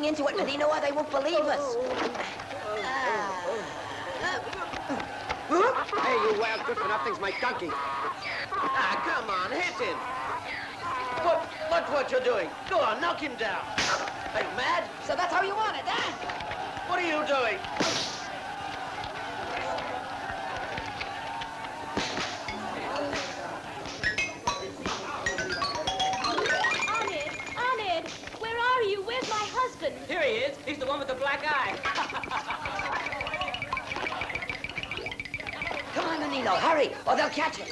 Into it, Medina, or they won't believe us. Hey, you wild good-for-nothing's my donkey. Ah, come on, hit him. Look what you're doing. Go on, knock him down. Are you mad? So that's how you want it, huh? What are you doing? Here he is. He's the one with the black eye. Come on, Menino, hurry, or they'll catch us.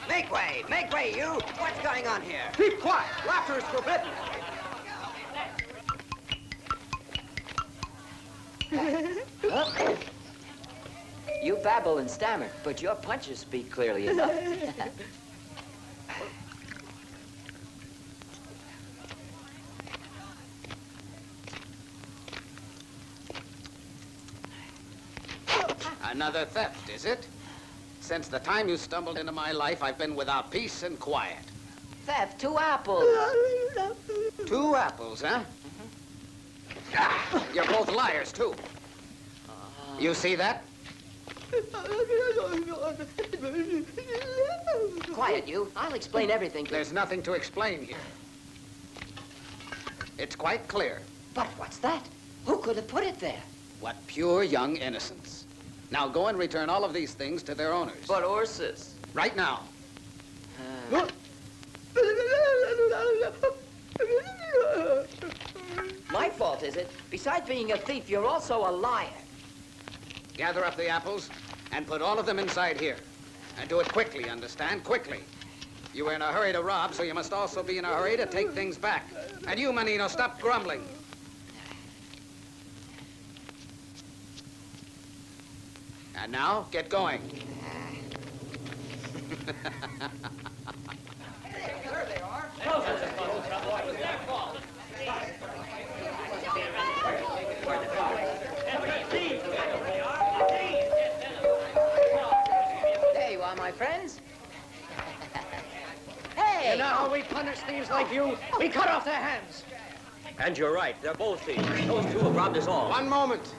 Make way, you! What's going on here? Keep quiet. Laughter is forbidden. Huh? You babble and stammer, but your punches speak clearly enough. Another theft, is it? Since the time you stumbled into my life, I've been without peace and quiet. Theft, 2 apples. 2 apples, huh? Ah, you're both liars, too. You see that? Quiet, you. I'll explain everything to you. There's nothing to explain here. It's quite clear. But what's that? Who could have put it there? What pure young innocence. Now go and return all of these things to their owners. But horses. Right now. My fault, is it? Besides being a thief, you're also a liar. Gather up the apples and put all of them inside here. And do it quickly, understand? Quickly. You were in a hurry to rob, so you must also be in a hurry to take things back. And you, Menino, stop grumbling. And now, get going. There they are. There you are, my friends. Hey! You know how we punish thieves like you? We cut off their hands. And you're right. They're both thieves. Those 2 have robbed us all. One moment.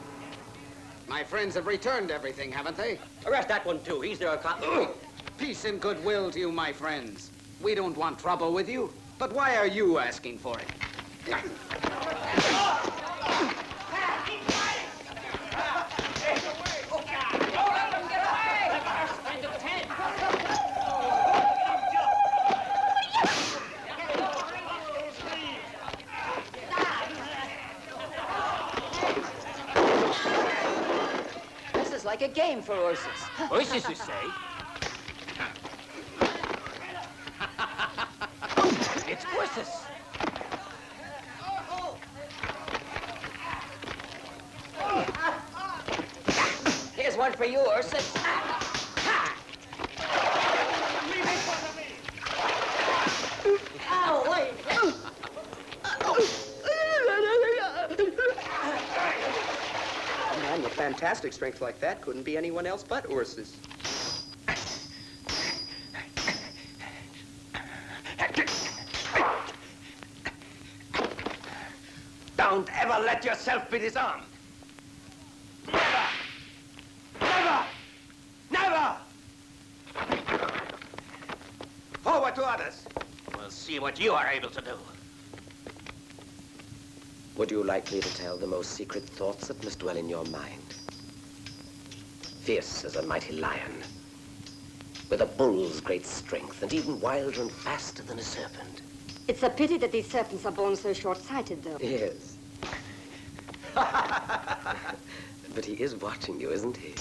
My friends have returned everything, haven't they? Arrest that one, too. He's their accomplice. Peace and goodwill to you, my friends. We don't want trouble with you, but why are you asking for it? Like a game for horses. Horses, you say? It's horses. Here's one for you, horses. Oh, wait. Man with fantastic strength like that couldn't be anyone else but horses. Don't ever let yourself be disarmed. Never! Never! Never! Forward to others. We'll see what you are able to do. Would you like me to tell the most secret thoughts that must dwell in your mind? Fierce as a mighty lion, with a bull's great strength, and even wilder and faster than a serpent. It's a pity that these serpents are born so short-sighted, though. Yes. But he is watching you, isn't he?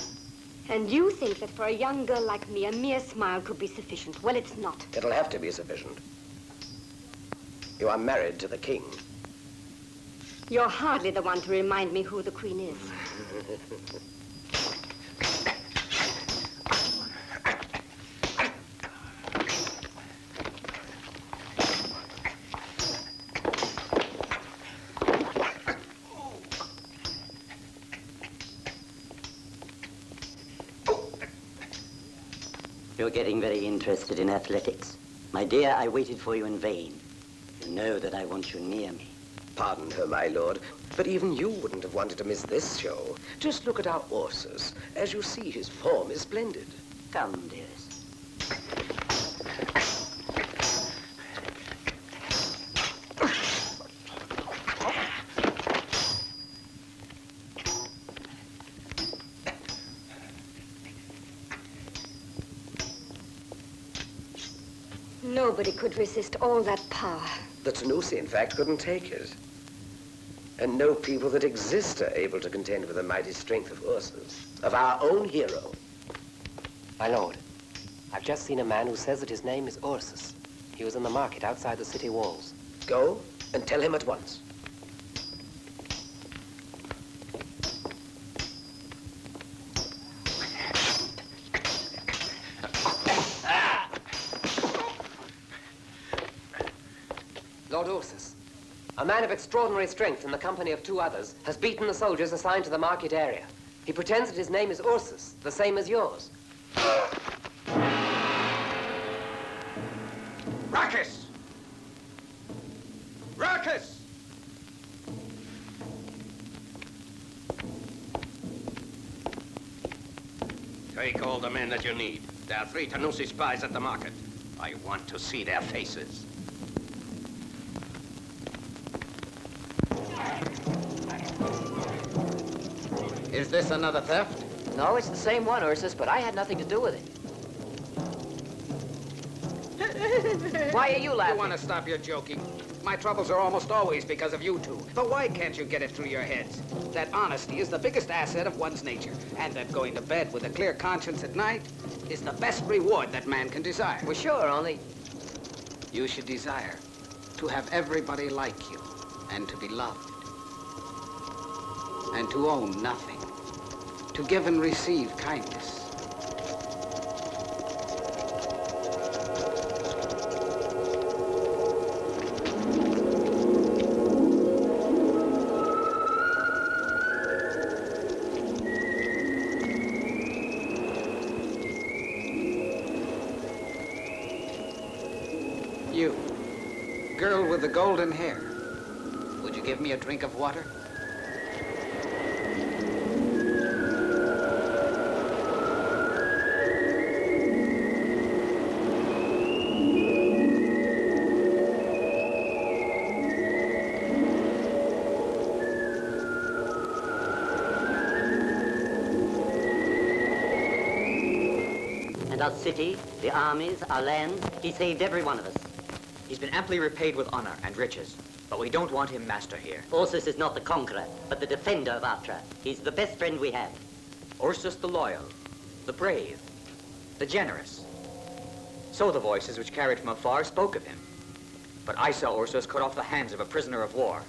And you think that for a young girl like me, a mere smile could be sufficient. Well, it's not. It'll have to be sufficient. You are married to the king. You're hardly the one to remind me who the queen is. You're getting very interested in athletics. My dear, I waited for you in vain. You know that I want you near me. Pardon her, my lord, but even you wouldn't have wanted to miss this show. Just look at our Ursus. As you see, his form is splendid. Come, dearest. Nobody could resist all that power. The Tanusi, in fact, couldn't take it. And no people that exist are able to contend with the mighty strength of Ursus, of our own hero. My lord, I've just seen a man who says that his name is Ursus. He was in the market outside the city walls. Go and tell him at once. Lord Ursus, a man of extraordinary strength in the company of 2 others has beaten the soldiers assigned to the market area. He pretends that his name is Ursus, the same as yours. Ruckus! Ruckus! Take all the men that you need. There are 3 Tanusi spies at the market. I want to see their faces. Is this another theft? No, it's the same one, Ursus, but I had nothing to do with it. Why are you You laughing? want to stop your joking? My troubles are almost always because of you two. But why can't you get it through your heads? That honesty is the biggest asset of one's nature, and that going to bed with a clear conscience at night is the best reward that man can desire. Well, sure, only... You should desire to have everybody like you, and to be loved, and to own nothing, to give and receive kindness. You, girl with the golden hair, would you give me a drink of water? And our city, the armies, our land, he saved every one of us. He's been amply repaid with honor and riches, but we don't want him master here. Ursus is not the conqueror, but the defender of Atra. He's the best friend we have. Ursus the loyal, the brave, the generous. So the voices which carried from afar spoke of him. But I saw Ursus cut off the hands of a prisoner of war.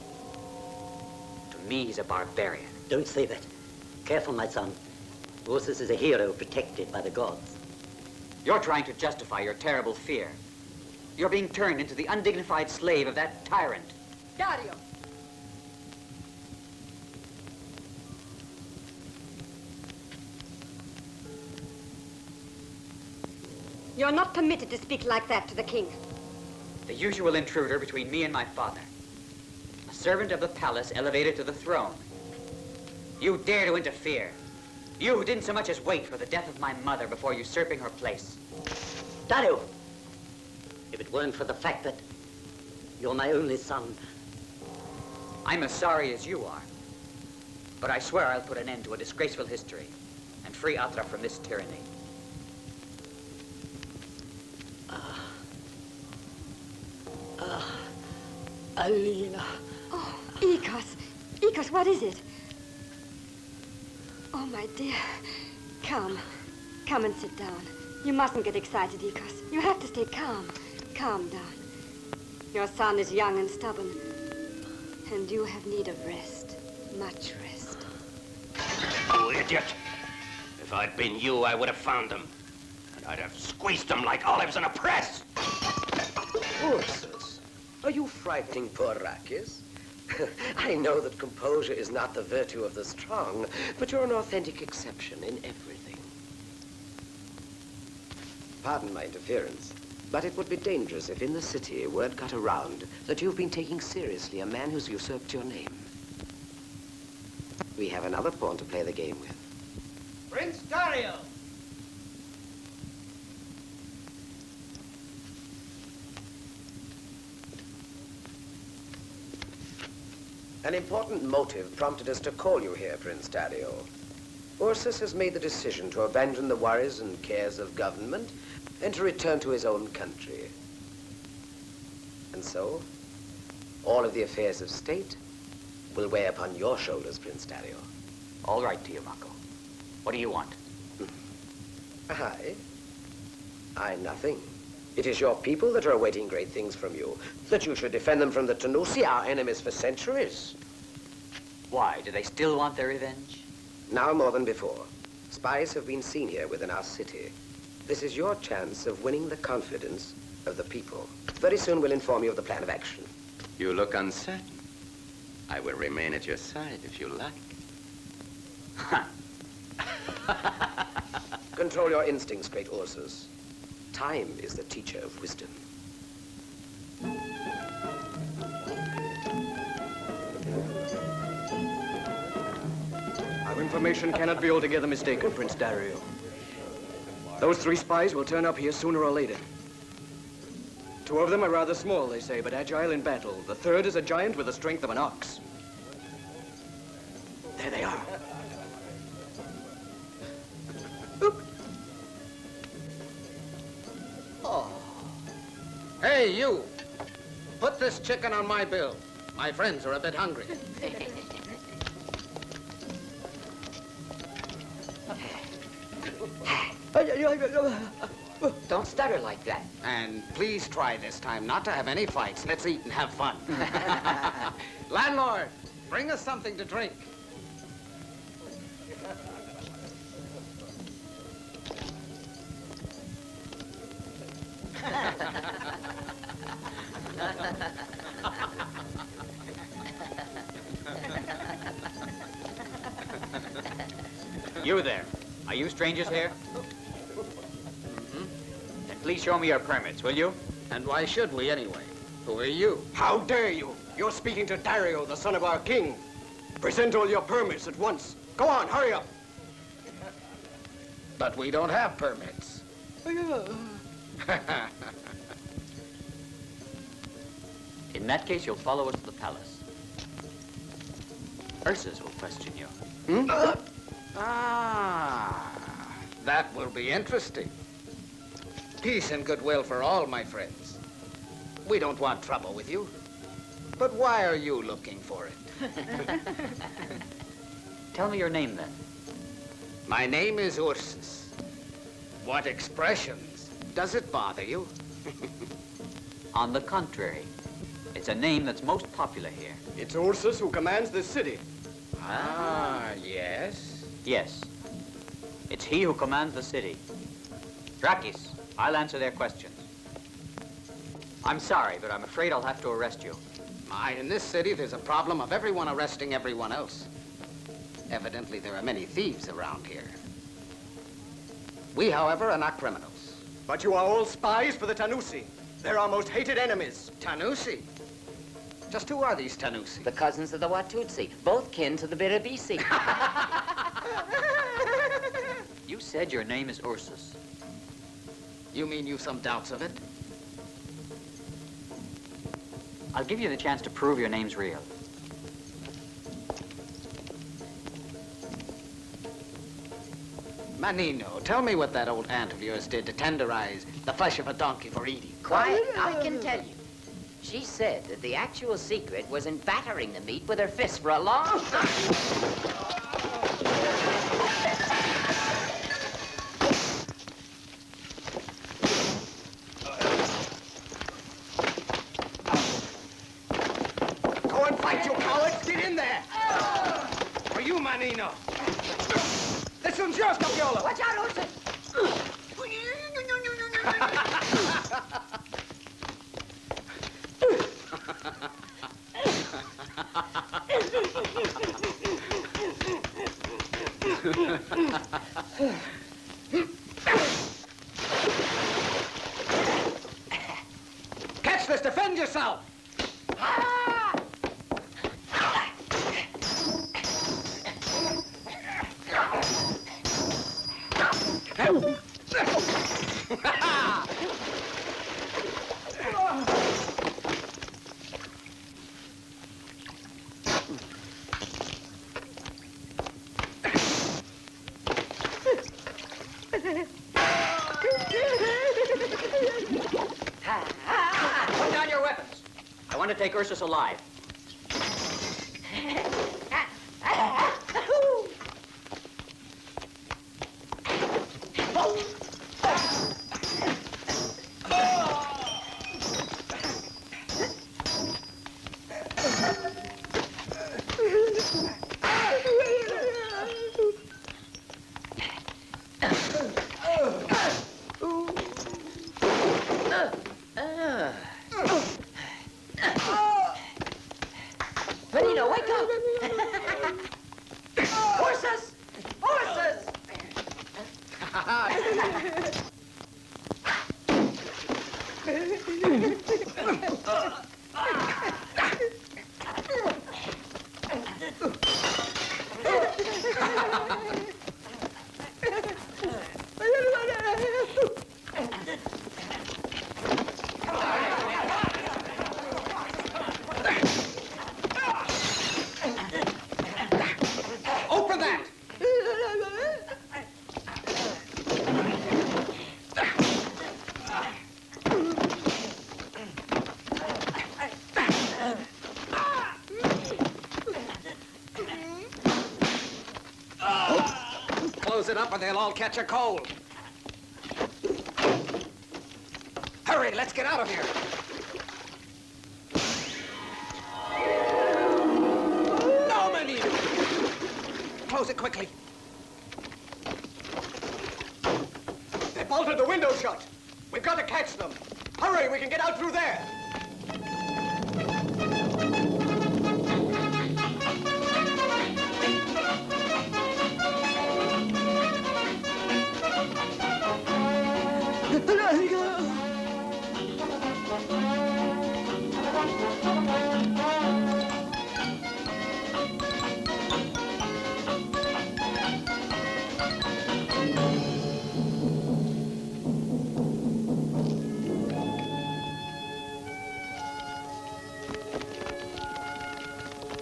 To me, he's a barbarian. Don't say that. Careful, my son. Ursus is a hero protected by the gods. You're trying to justify your terrible fear. You're being turned into the undignified slave of that tyrant. Dario! You're not permitted to speak like that to the king. The usual intruder between me and my father. A servant of the palace elevated to the throne. You dare to interfere. You who didn't so much as wait for the death of my mother before usurping her place. Dario! If it weren't for the fact that you're my only son. I'm as sorry as you are. But I swear I'll put an end to a disgraceful history and free Atra from this tyranny. Alina. Oh, Ikos. Ikos, what is it? Oh, my dear. Come. Come and sit down. You mustn't get excited, Ikos. You have to stay calm. Calm down. Your son is young and stubborn. And you have need of rest. Much rest. You idiot! If I'd been you, I would have found them. And I'd have squeezed them like olives in a press. Ursus, are you frightening poor Rakis? I know that composure is not the virtue of the strong, but you're an authentic exception in everything. Pardon my interference, but it would be dangerous if in the city word got around that you've been taking seriously a man who's usurped your name. We have another pawn to play the game with. Prince Dario! An important motive prompted us to call you here, Prince Dario. Ursus has made the decision to abandon the worries and cares of government and to return to his own country. And so, all of the affairs of state will weigh upon your shoulders, Prince Dario. All right, Tiamatko. What do you want? I nothing. It is your people that are awaiting great things from you, that you should defend them from the Tanusi, our enemies for centuries. Why? Do they still want their revenge? Now more than before. Spies have been seen here within our city. This is your chance of winning the confidence of the people. Very soon we'll inform you of the plan of action. You look uncertain. I will remain at your side if you like. Control your instincts, great Ursus. Time is the teacher of wisdom. Our information cannot be altogether mistaken, Prince Dario. Those 3 spies will turn up here sooner or later. 2 of them are rather small, they say, but agile in battle. The 3rd is a giant with the strength of an ox. There they are. Hey, you! Put this chicken on my bill. My friends are a bit hungry. Don't stutter like that. And please try this time not to have any fights. Let's eat and have fun. Landlord, bring us something to drink. You there. Are you strangers here? Then please show me your permits, will you? And why should we anyway? Who are you? How dare you? You're speaking to Dario, the son of our king. Present all your permits at once. Go on, hurry up. But we don't have permits. In that case, you'll follow us to the palace. Ursus will question you. That will be interesting. Peace and goodwill for all, my friends. We don't want trouble with you. But why are you looking for it? Tell me your name, then. My name is Ursus. What expressions? Does it bother you? On the contrary, it's a name that's most popular here. It's Ursus who commands this city. Yes? Yes. It's he who commands the city. Drakis, I'll answer their questions. I'm sorry, but I'm afraid I'll have to arrest you. In this city, there's a problem of everyone arresting everyone else. Evidently, there are many thieves around here. We, however, are not criminals. But you are all spies for the Tanusi. They're our most hated enemies. Tanusi? Just who are these Tanusi? The cousins of the Watutsi, both kin to the Birabisi. You said your name is Ursus. You mean you've some doubts of it? I'll give you the chance to prove your name's real. Manino, tell me what that old aunt of yours did to tenderize the flesh of a donkey for eating. Quiet, I can tell you. She said that the actual secret was in battering the meat with her fist for a long time. Go and fight, you cowards! Get in there! For you, Manino! This one's yours, Capiola! Watch out, Ursus! Catch this! Defend yourself! Put down your weapons. I want to take Ursus alive. Manino, wake up! Horses! Horses! Open that! Close it up or they'll all catch a cold. Hurry, let's get out of here. No, Manino! Close it quickly. They bolted the window shut. We've got to catch them. Hurry, we can get out through there.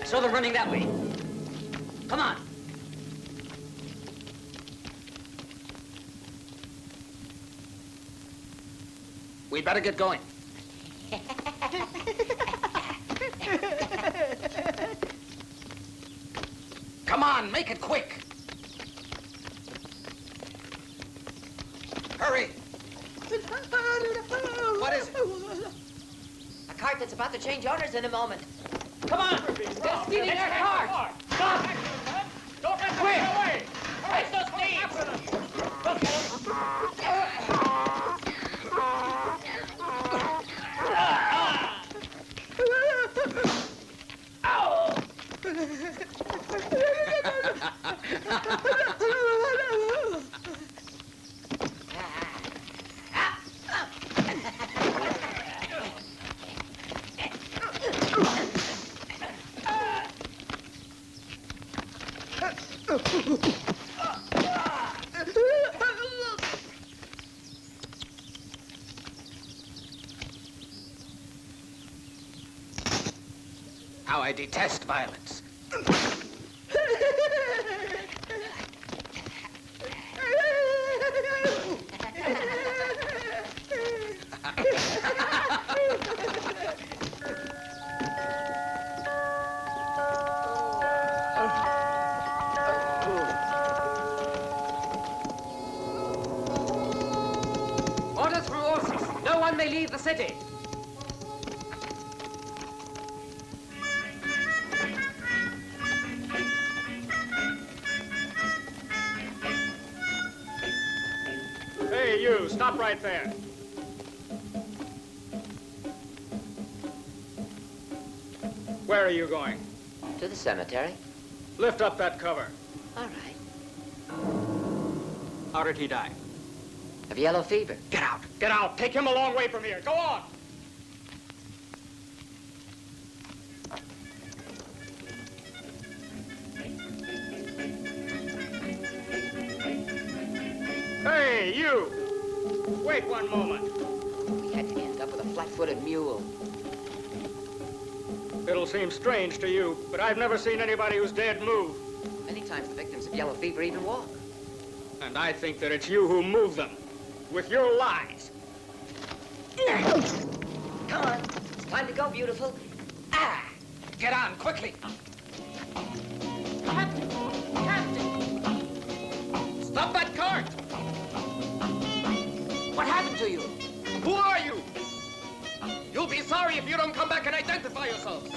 I saw them running that way. Come on. We'd better get going. Come on, make it quick. Hurry. What is it? A cart that's about to change owners in a moment. Come on! They're stealing our cart! Stop! Don't let them get away! Race those thieves! How I detest violence. one may leave the city. Hey, you, stop right there. Where are you going? To the cemetery. Lift up that cover. All right. How did he die? Of yellow fever. Get out. Get out. Take him a long way from here. Go on. Hey, you! Wait one moment. We had to end up with a flat-footed mule. It'll seem strange to you, but I've never seen anybody who's dead move. Many times the victims of yellow fever even walk. And I think that it's you who move them. With your lies. Come on. It's time to go, beautiful. Ah! Get on, quickly. Captain! Captain! Stop that cart! What happened to you? Who are you? You'll be sorry if you don't come back and identify yourselves.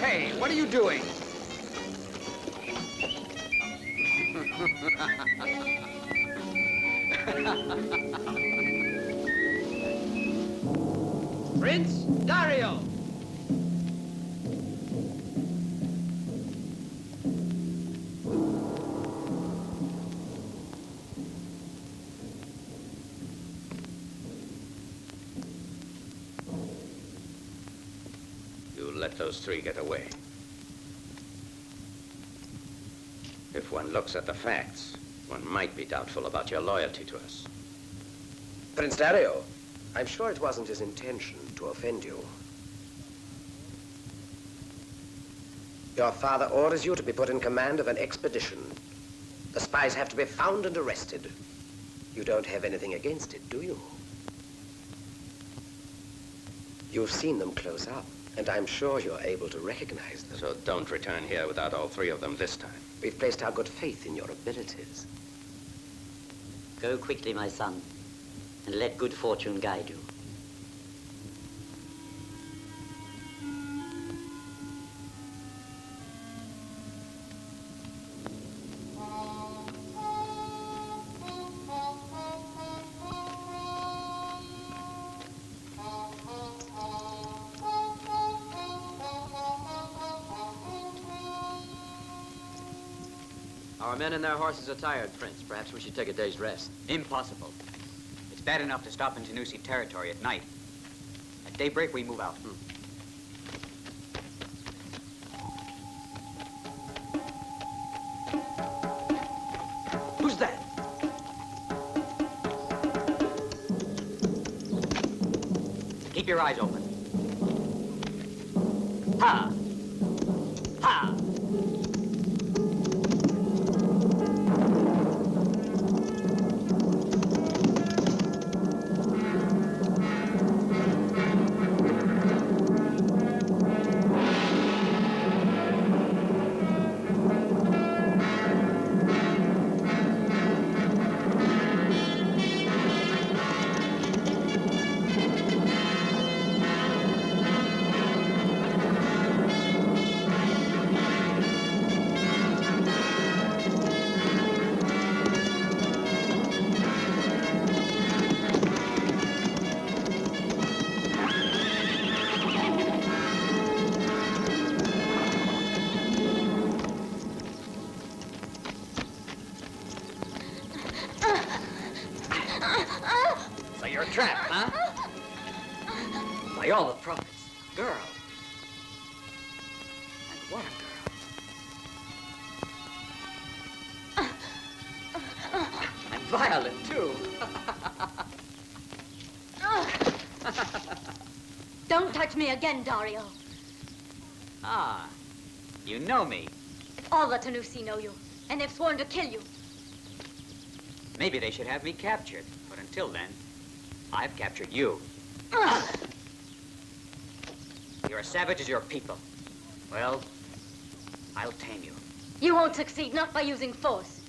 Hey, what are you doing? Prince Dario! You let those three get away. If one looks at the facts, one might be doubtful about your loyalty to us. Prince Dario, I'm sure it wasn't his intention to offend you. Your father orders you to be put in command of an expedition. The spies have to be found and arrested. You don't have anything against it, do you? You've seen them close up, and I'm sure you're able to recognize them. So don't return here without all three of them this time. We've placed our good faith in your abilities. Go quickly, my son, and let good fortune guide you. Our men and their horses are tired, Prince. Perhaps we should take a day's rest. Impossible. It's bad enough to stop in Tanusi territory at night. At daybreak, we move out. Who's that? Keep your eyes open. Ha! Ha! So you're trapped, huh? By all the prophets. Girl. And what a girl. And violent, too. Don't touch me again, Dario. Ah, you know me. All the Tanusi know you, and they've sworn to kill you. Maybe they should have me captured. But until then, I've captured you. You're as savage as your people. Well, I'll tame you. You won't succeed, not by using force.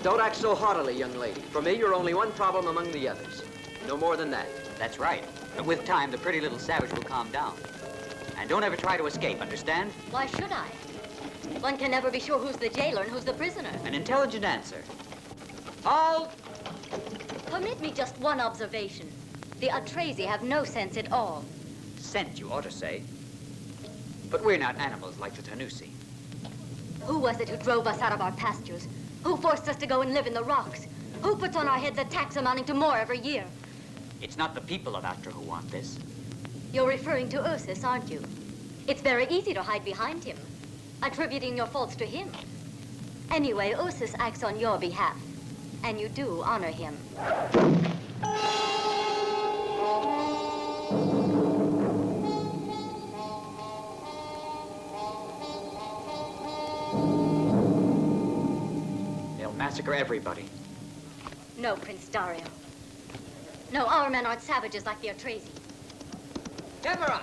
Don't act so haughtily, young lady. For me, you're only one problem among the others. No more than that. That's right. And with time, the pretty little savage will calm down. And don't ever try to escape, understand? Why should I? One can never be sure who's the jailer and who's the prisoner. An intelligent answer. Halt! Permit me just one observation. The Atrezi have no sense at all. Scent, you ought to say. But we're not animals like the Tanusi. Who was it who drove us out of our pastures? Who forced us to go and live in the rocks? Who puts on our heads a tax amounting to more every year? It's not the people of Actor who want this. You're referring to Ursus, aren't you? It's very easy to hide behind him, attributing your faults to him. Anyway, Ursus acts on your behalf, and you do honor him. They'll massacre everybody. No, Prince Dario. No, our men aren't savages like the Atrezi. Deborah!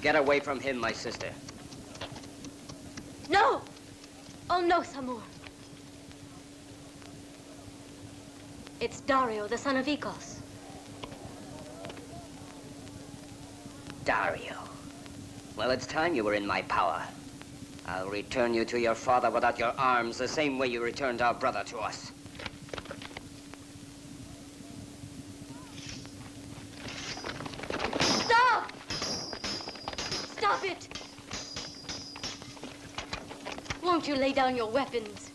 Get away from him, my sister. No! Oh, no, Samur. It's Dario, the son of Ikos. Dario. Well, it's time you were in my power. I'll return you to your father without your arms, the same way you returned our brother to us. Stop! Stop it! Won't you lay down your weapons?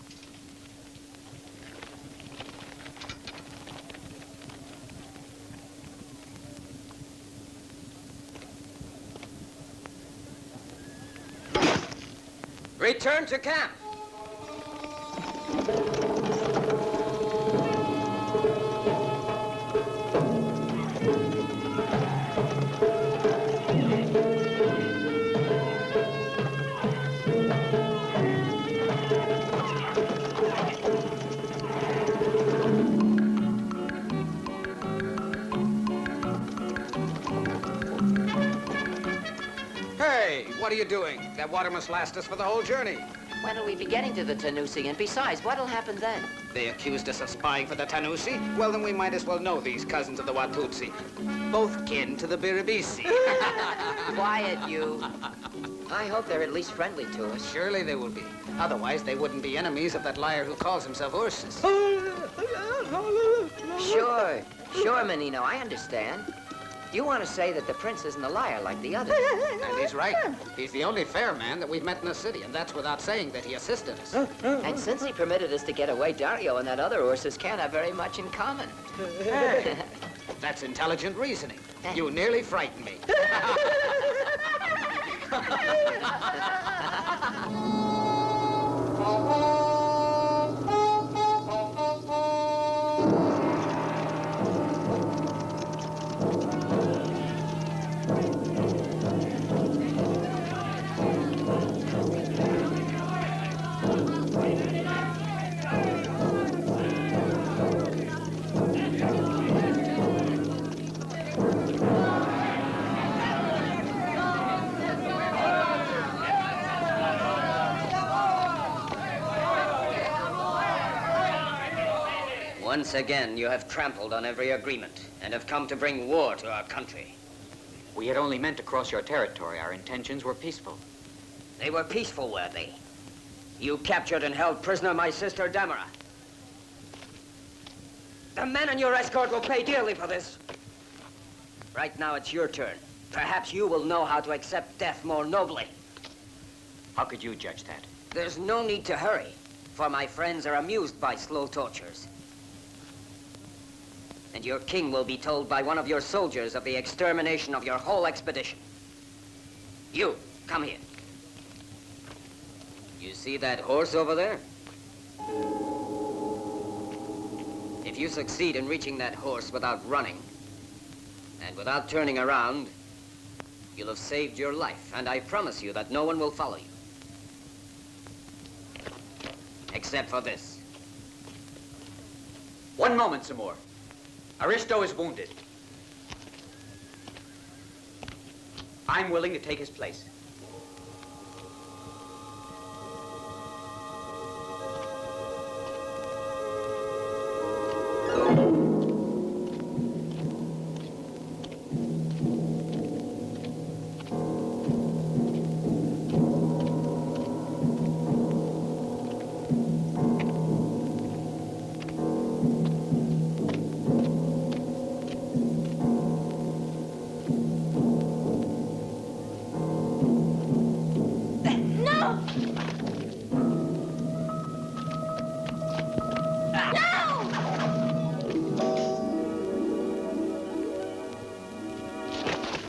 Return to camp. Hey, what are you doing? That water must last us for the whole journey. When'll we be getting to the Tanusi? And besides, what'll happen then? They accused us of spying for the Tanusi. Well, then we might as well know these cousins of the Watutsi. Both kin to the Biribisi. Quiet, you. I hope they're at least friendly to us. Surely they will be. Otherwise, they wouldn't be enemies of that liar who calls himself Ursus. Sure, Menino, I understand. You want to say that the prince isn't a liar like the others. And he's right. He's the only fair man that we've met in the city, and that's without saying that he assisted us. And since he permitted us to get away, Dario and that other Ursus can't have very much in common. That's intelligent reasoning. You nearly frightened me. Once again, you have trampled on every agreement and have come to bring war to our country. We had only meant to cross your territory. Our intentions were peaceful. They were peaceful, were they? You captured and held prisoner my sister, Damara. The men in your escort will pay dearly for this. Right now, it's your turn. Perhaps you will know how to accept death more nobly. How could you judge that? There's no need to hurry, for my friends are amused by slow tortures. And your king will be told by one of your soldiers of the extermination of your whole expedition. You, come here. You see that horse over there? If you succeed in reaching that horse without running, and without turning around, you'll have saved your life, and I promise you that no one will follow you. Except for this. One moment, some more. Aristo is wounded. I'm willing to take his place.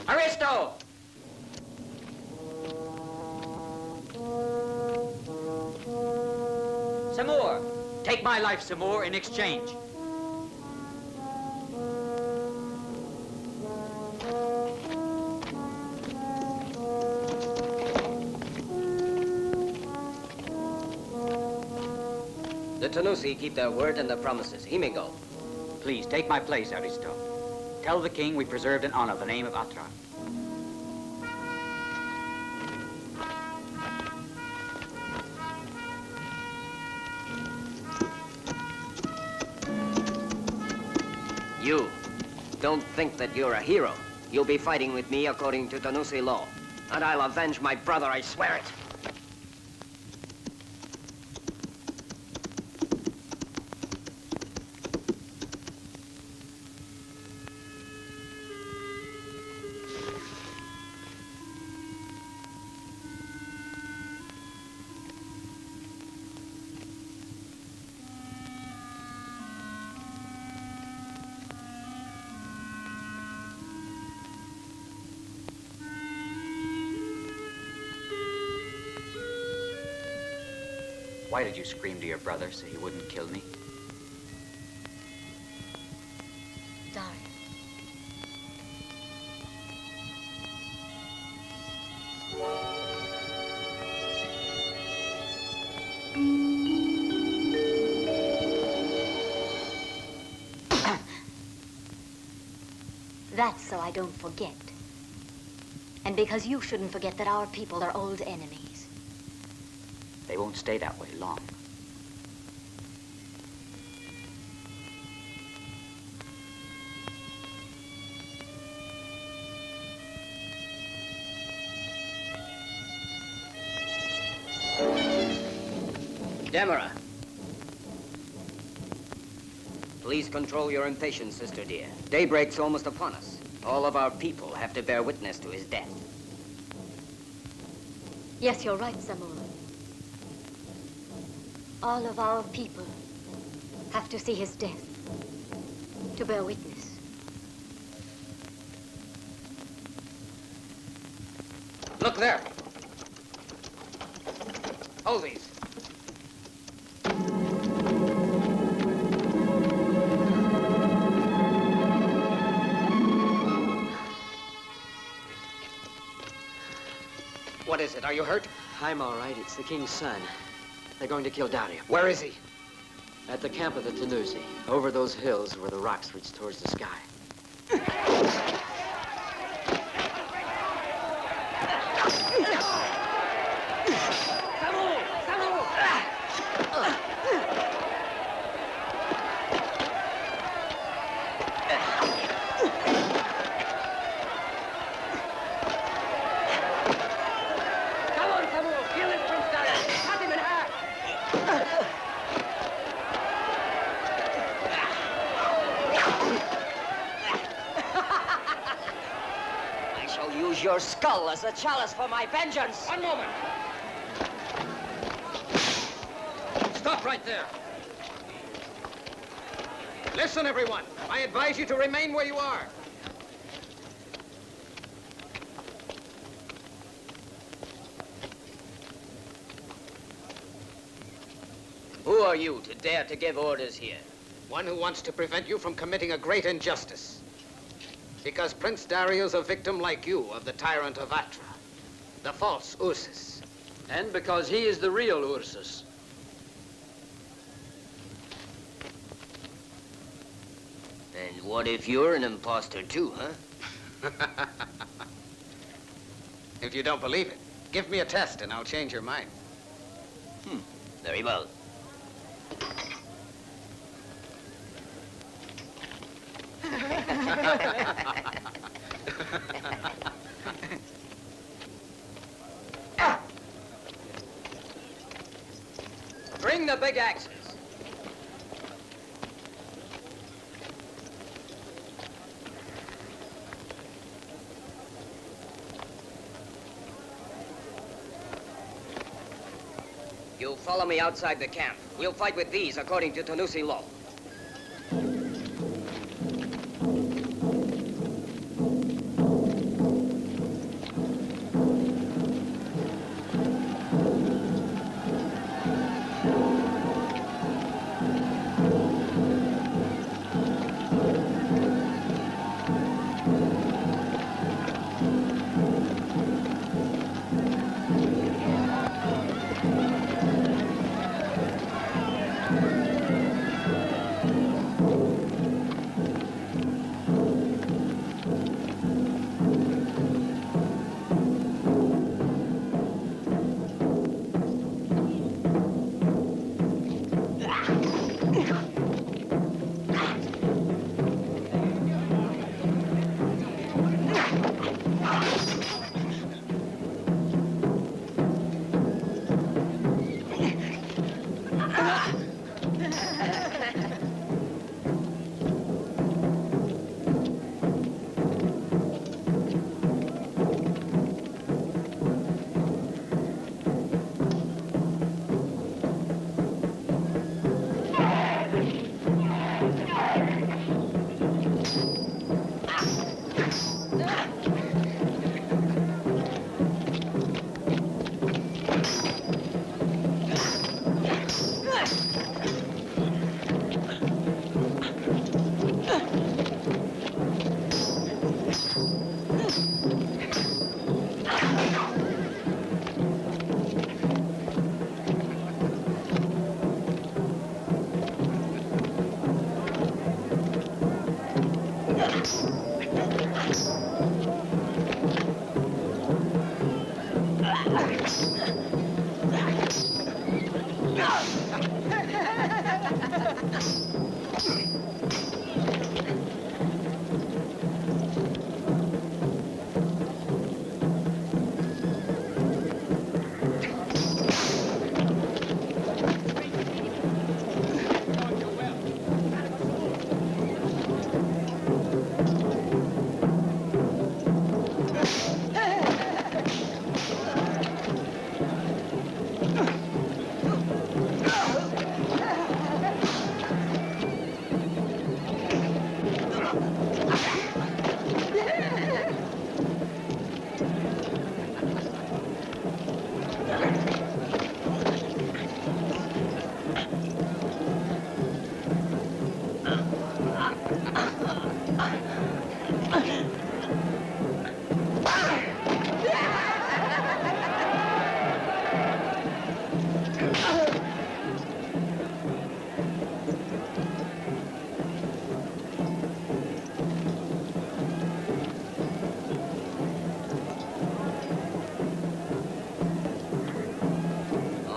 Aristo! Samur! Take my life, Samur, in exchange. The Tanusi keep their word and their promises. He may go. Please, take my place, Aristo. Tell the king we preserved and honor the name of Atra. You don't think that you're a hero. You'll be fighting with me according to Tanusi law. And I'll avenge my brother, I swear it. Why did you scream to your brother so he wouldn't kill me? Sorry. That's so I don't forget. And because you shouldn't forget that our people are old enemies. They won't stay that way long. Demera. Please control your impatience, sister dear. Daybreak's almost upon us. All of our people have to bear witness to his death. Yes, you're right, Samur. All of our people have to see his death, to bear witness. Look there. Hold these. What is it? Are you hurt? I'm all right. It's the king's son. They're going to kill Dario. Where is he? At the camp of the Tanusi, over those hills where the rocks reach towards the sky. Your skull as a chalice for my vengeance. One moment. Stop right there. Listen, everyone. I advise you to remain where you are. Who are you to dare to give orders here? One who wants to prevent you from committing a great injustice. Because Prince Dario's a victim like you of the tyrant of Atra, the false Ursus. And because he is the real Ursus. Then what if you're an imposter too, huh? If you don't believe it, give me a test and I'll change your mind. Very well. Bring the big axes. You follow me outside the camp. We'll fight with these according to Tanusi law.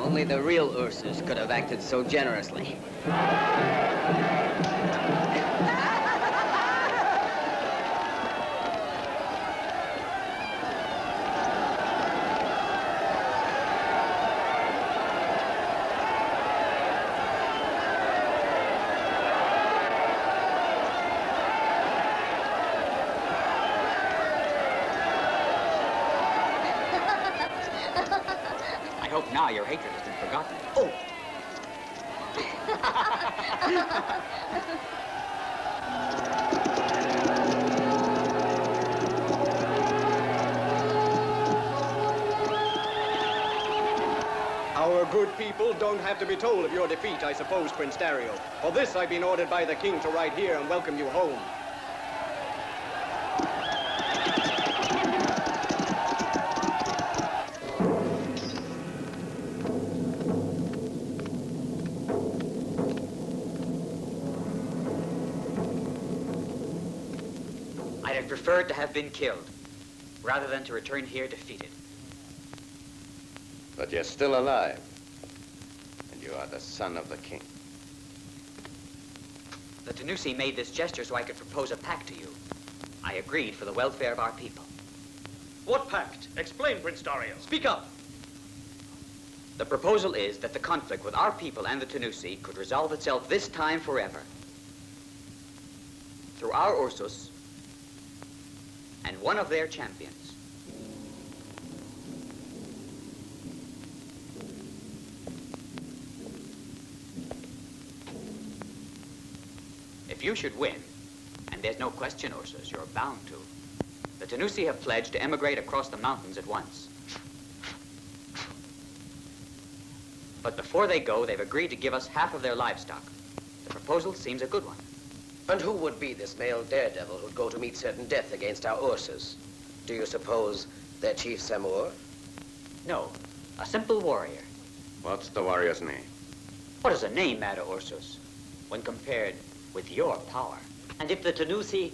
Only the real Ursus could have acted so generously. I hope now your hatred has been forgotten. Oh! Our good people don't have to be told of your defeat, I suppose, Prince Dario. For this, I've been ordered by the king to ride here and welcome you home. had preferred to have been killed rather than to return here defeated. But you're still alive. And you are the son of the king. The Tanusi made this gesture so I could propose a pact to you. I agreed for the welfare of our people. What pact? Explain, Prince Dario. Speak up. The proposal is that the conflict with our people and the Tanusi could resolve itself this time forever. Through our Ursus and one of their champions. If you should win, and there's no question, Ursus, you're bound to, the Tanusi have pledged to emigrate across the mountains at once. But before they go, they've agreed to give us half of their livestock. The proposal seems a good one. And who would be this male daredevil who'd go to meet certain death against our Ursus? Do you suppose their chief Samur? No, a simple warrior. What's the warrior's name? What does a name matter, Ursus, when compared with your power? And if the Tanusi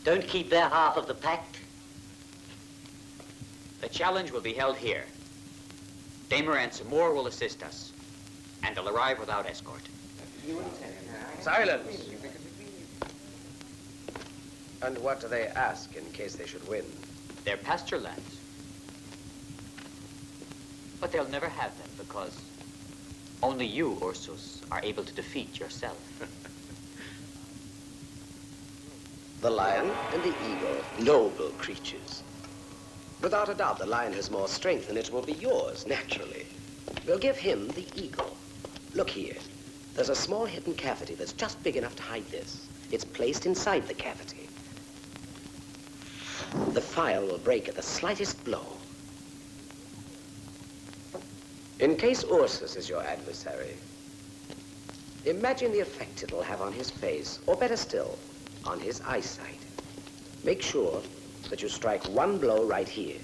don't keep their half of the pact? The challenge will be held here. Damer and Samur will assist us, and they'll arrive without escort. Silence! And what do they ask in case they should win? Their pasture lands. But they'll never have them because only you, Ursus, are able to defeat yourself. The lion and the eagle, noble creatures. Without a doubt, the lion has more strength and it will be yours, naturally. We'll give him the eagle. Look here. There's a small hidden cavity that's just big enough to hide this. It's placed inside the cavity. The file will break at the slightest blow. In case Ursus is your adversary, imagine the effect it'll have on his face, or better still, on his eyesight. Make sure that you strike one blow right here.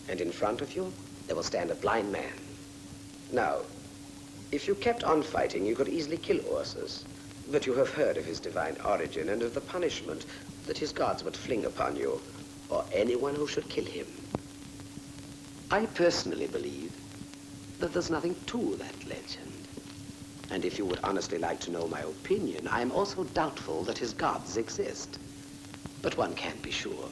And in front of you, there will stand a blind man. Now, if you kept on fighting, you could easily kill Ursus. But you have heard of his divine origin and of the punishment that his gods would fling upon you, or anyone who should kill him. I personally believe that there's nothing to that legend. And if you would honestly like to know my opinion, I am also doubtful that his gods exist. But one can't be sure.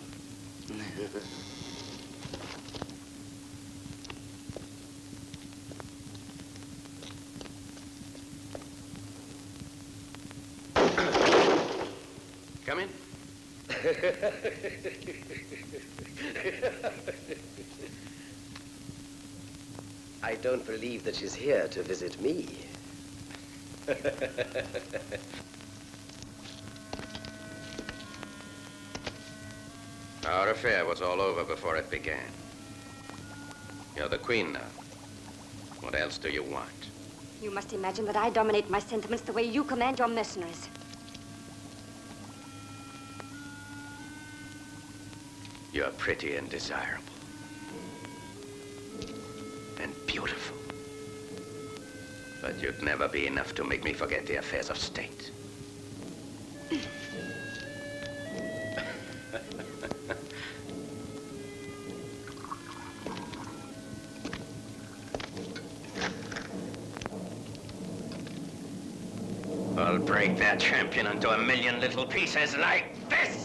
Come in. I don't believe that she's here to visit me. Our affair was all over before it began. You're the queen now. What else do you want? You must imagine that I dominate my sentiments the way you command your mercenaries. You're pretty and desirable. And beautiful. But you'd never be enough to make me forget the affairs of state. I'll break that champion into a million little pieces like this!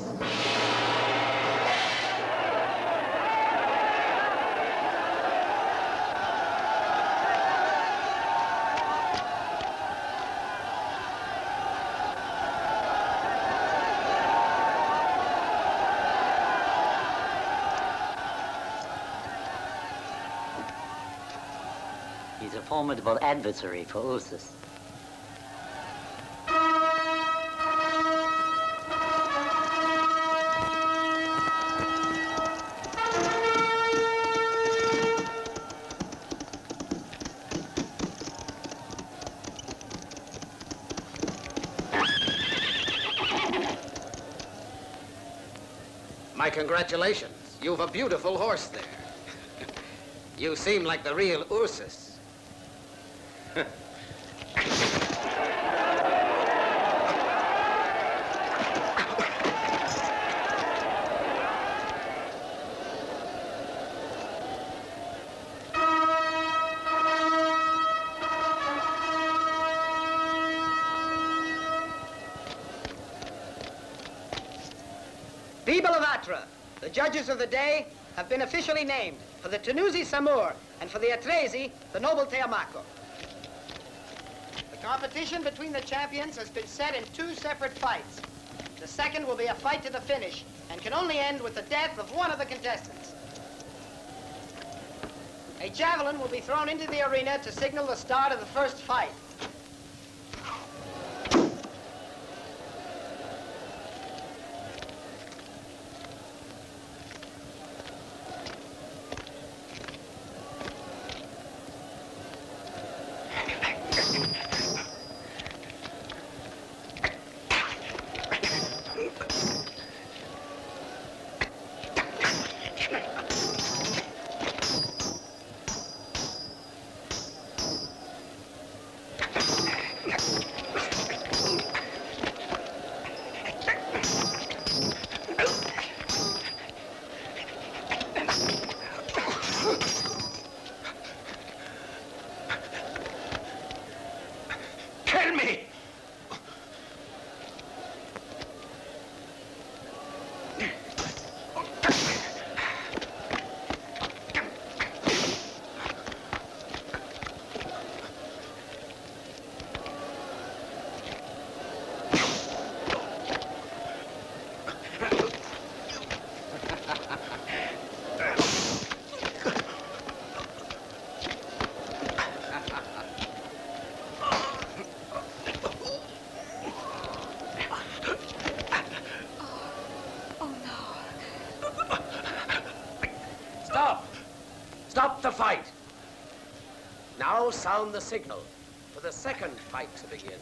He's a formidable adversary for Ursus. My congratulations. You've a beautiful horse there. You seem like the real Ursus. Viva Lavatra! The judges of the day have been officially named for the Tanusi Samur and for the Atresi, the noble Teamaco. The competition between the champions has been set in 2 separate fights. The second will be a fight to the finish and can only end with the death of one of the contestants. A javelin will be thrown into the arena to signal the start of the first fight. Kill me! Stop! Stop the fight! Now sound the signal for the second fight to begin.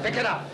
Pick it up.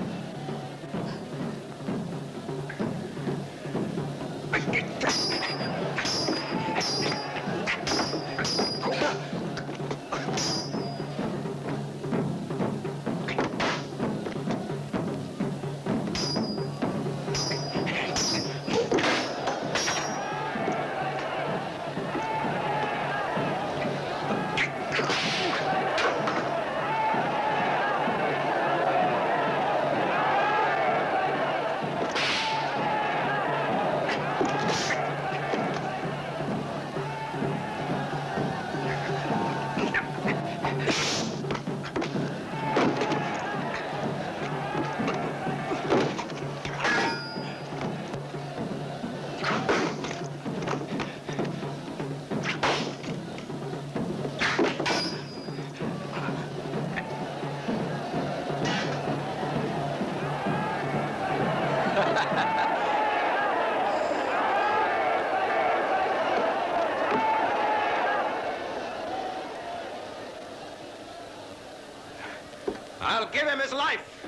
I'll give him his life,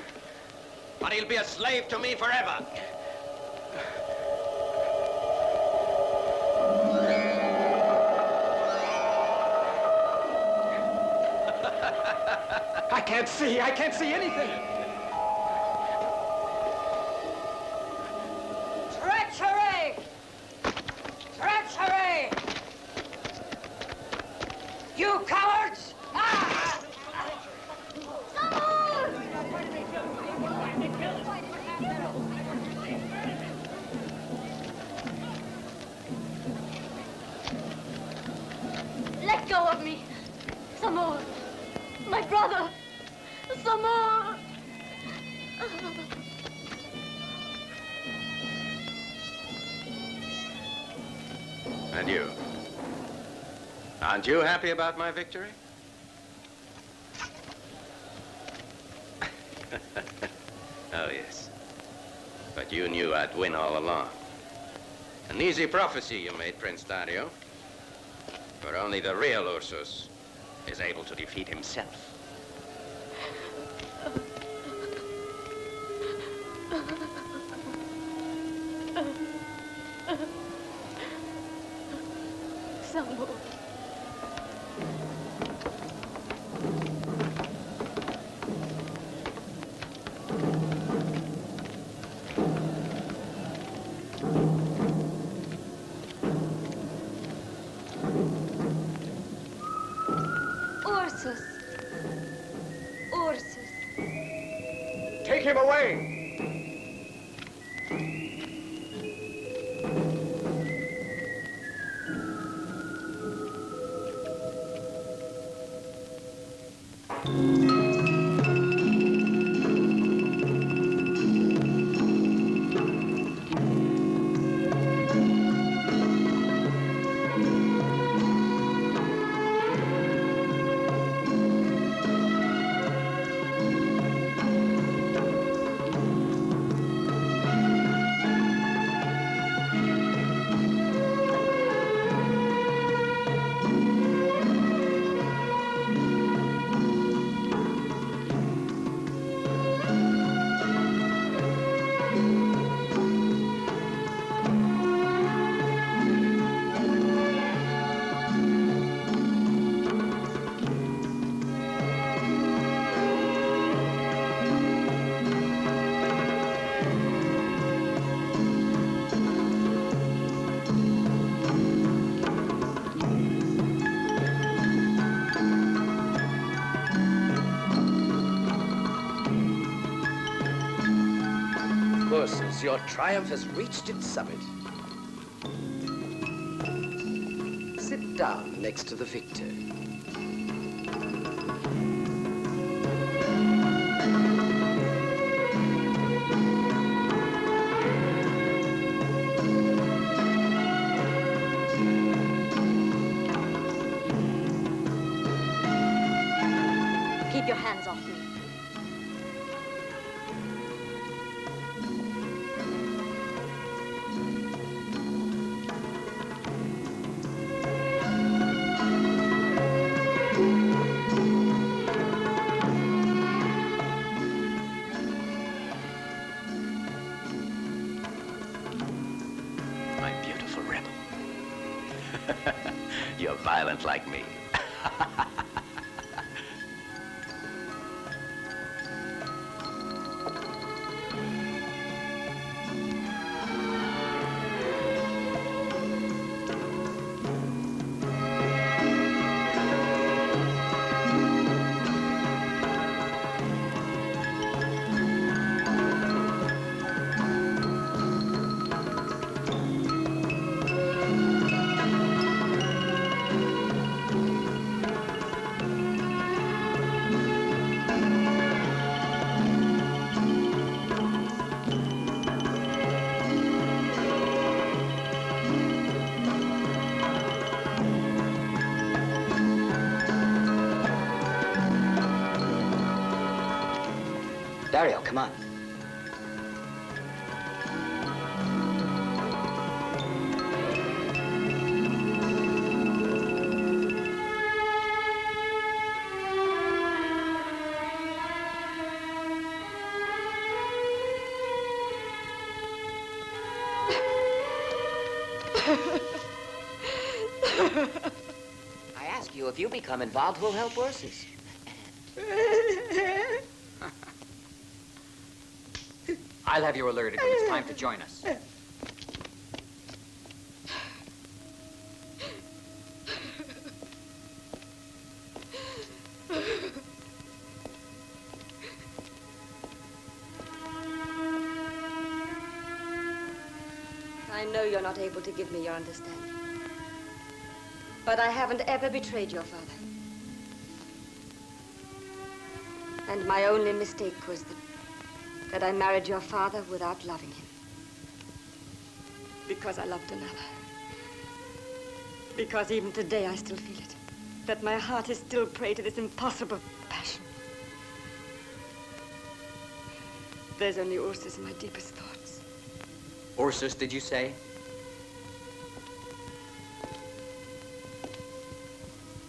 but he'll be a slave to me forever. I can't see anything. Treachery! Some more. And you? Aren't you happy about my victory? Oh, yes. But you knew I'd win all along. An easy prophecy you made, Prince Dario. For only the real Ursus is able to defeat himself. Some more. Ursus. Ursus. Take him away! Ursus, your triumph has reached its summit. Sit down next to the victor. Keep your hands off me. My beautiful rebel. You're violent like me. Dario, come on. I ask you, if you become involved, who'll help Ursus? I'll have you alerted when it's time to join us. I know you're not able to give me your understanding. But I haven't ever betrayed your father. And my only mistake was that I married your father without loving him. Because I loved another. Because even today I still feel it. That my heart is still prey to this impossible passion. There's only Ursus in my deepest thoughts. Ursus, did you say?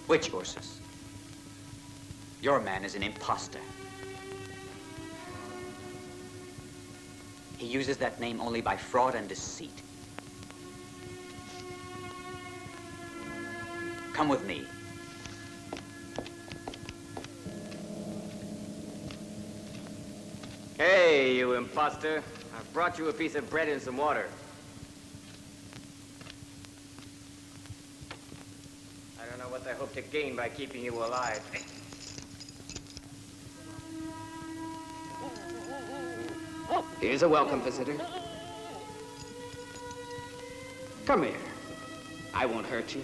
Which Ursus? Your man is an imposter. He uses that name only by fraud and deceit. Come with me. Hey, you imposter. I've brought you a piece of bread and some water. I don't know what I hope to gain by keeping you alive. Here's a welcome visitor. Come here. I won't hurt you.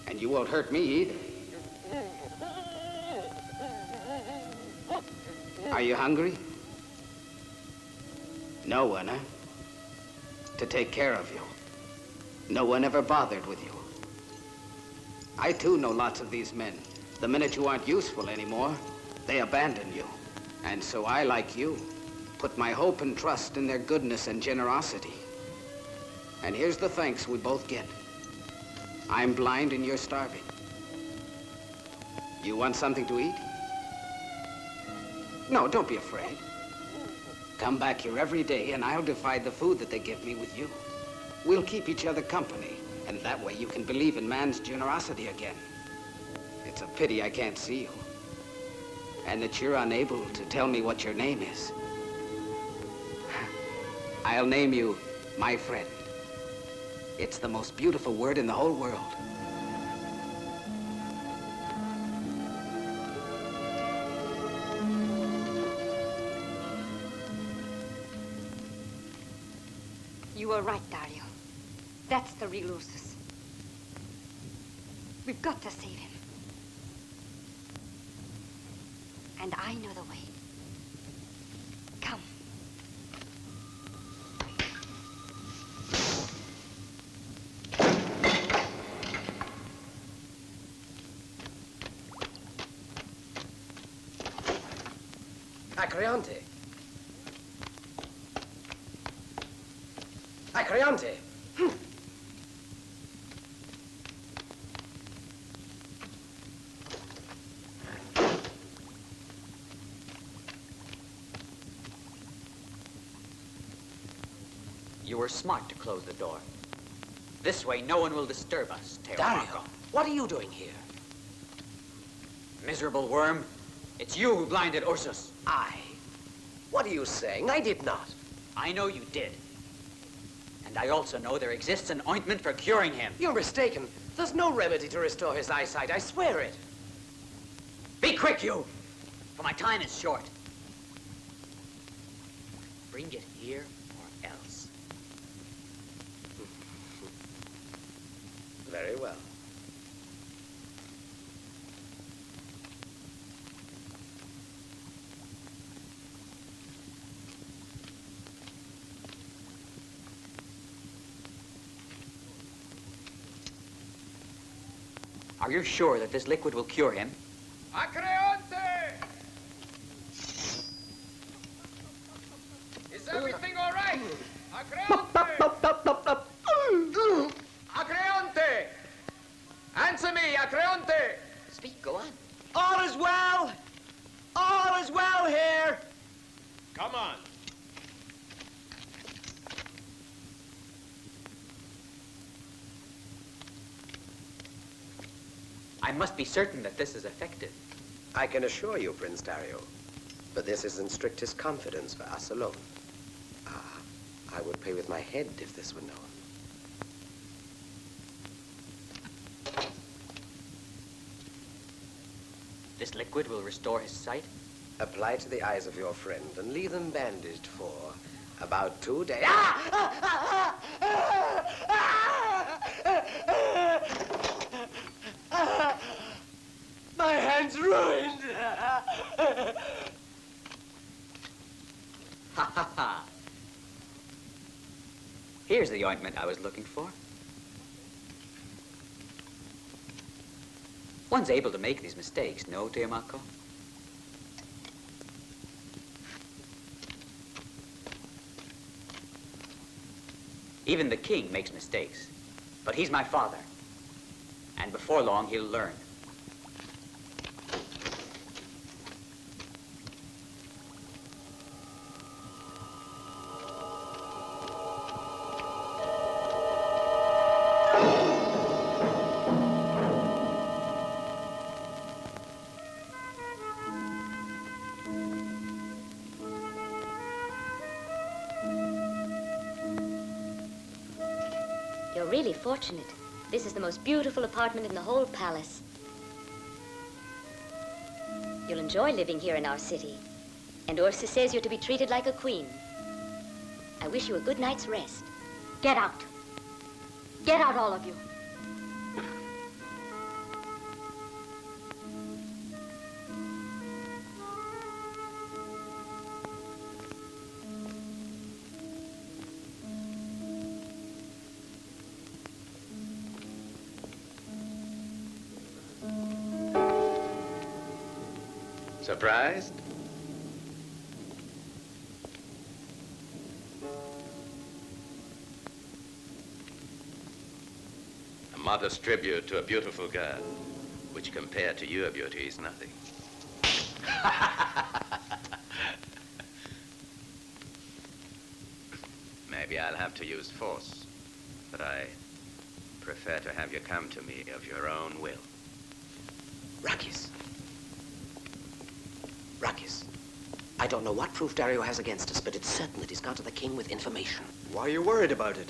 And you won't hurt me either. Are you hungry? No one, huh? To take care of you. No one ever bothered with you. I too know lots of these men. The minute you aren't useful anymore, they abandon you. And so I, like you, put my hope and trust in their goodness and generosity. And here's the thanks we both get. I'm blind and you're starving. You want something to eat? No, don't be afraid. Come back here every day and I'll divide the food that they give me with you. We'll keep each other company, and that way you can believe in man's generosity again. It's a pity I can't see you, and that you're unable to tell me what your name is. I'll name you my friend. It's the most beautiful word in the whole world. You were right, Dario. That's the real Ursus. We've got to save him. And I know the way. Come. Acreonte. Acreonte. You were smart to close the door. This way, no one will disturb us, Dario, Teomako. what are you doing here? Miserable worm. It's you who blinded Ursus. I? What are you saying? I did not. I know you did. And I also know there exists an ointment for curing him. You're mistaken. There's no remedy to restore his eyesight. I swear it. Be quick, you! For my time is short. Bring it here or else. Very well. Are you sure that this liquid will cure him? Acreonte! Is everything all right? Acreonte! Acreonte! Answer me, Acreonte! Speak, go on. All is well. All is well here. Come on. I must be certain that this is effective. I can assure you, Prince Dario, but this is in strictest confidence for us alone. I would pay with my head if this were known. This liquid will restore his sight? Apply to the eyes of your friend and leave them bandaged for about 2 days. My hand's ruined. Ha ha ha. Here's the ointment I was looking for. One's able to make these mistakes, no, Telemachus? Even the king makes mistakes, but he's my father. And before long, he'll learn. You're really fortunate. This is the most beautiful apartment in the whole palace. You'll enjoy living here in our city. And Ursus says you're to be treated like a queen. I wish you a good night's rest. Get out. Get out, all of you. Surprised? A modest tribute to a beautiful girl, which compared to your beauty is nothing. Maybe I'll have to use force, but I prefer to have you come to me of your own will. Ruckus. Ruckus. I don't know what proof Dario has against us, but it's certain that he's gone to the king with information. Why are you worried about it?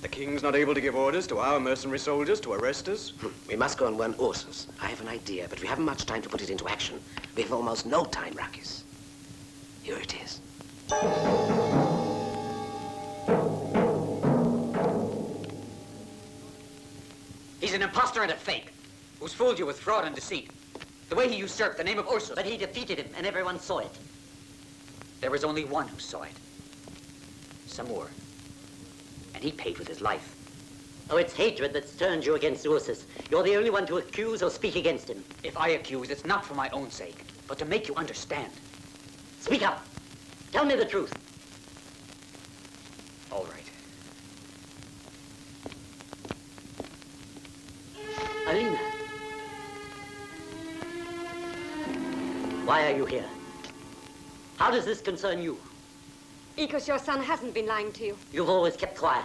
The king's not able to give orders to our mercenary soldiers to arrest us? We must go and warn Ursus. I have an idea, but we haven't much time to put it into action. We have almost no time, Ruckus. Here it is. He's an imposter and a fake, who's fooled you with fraud and deceit. The way he usurped the name of Ursus. But he defeated him, and everyone saw it. There was only one who saw it. Samur. And he paid with his life. Oh, it's hatred that's turned you against Ursus. You're the only one to accuse or speak against him. If I accuse, it's not for my own sake, but to make you understand. Speak up. Tell me the truth. All right. Alina. Why are you here? How does this concern you? Because your son hasn't been lying to you. You've always kept quiet.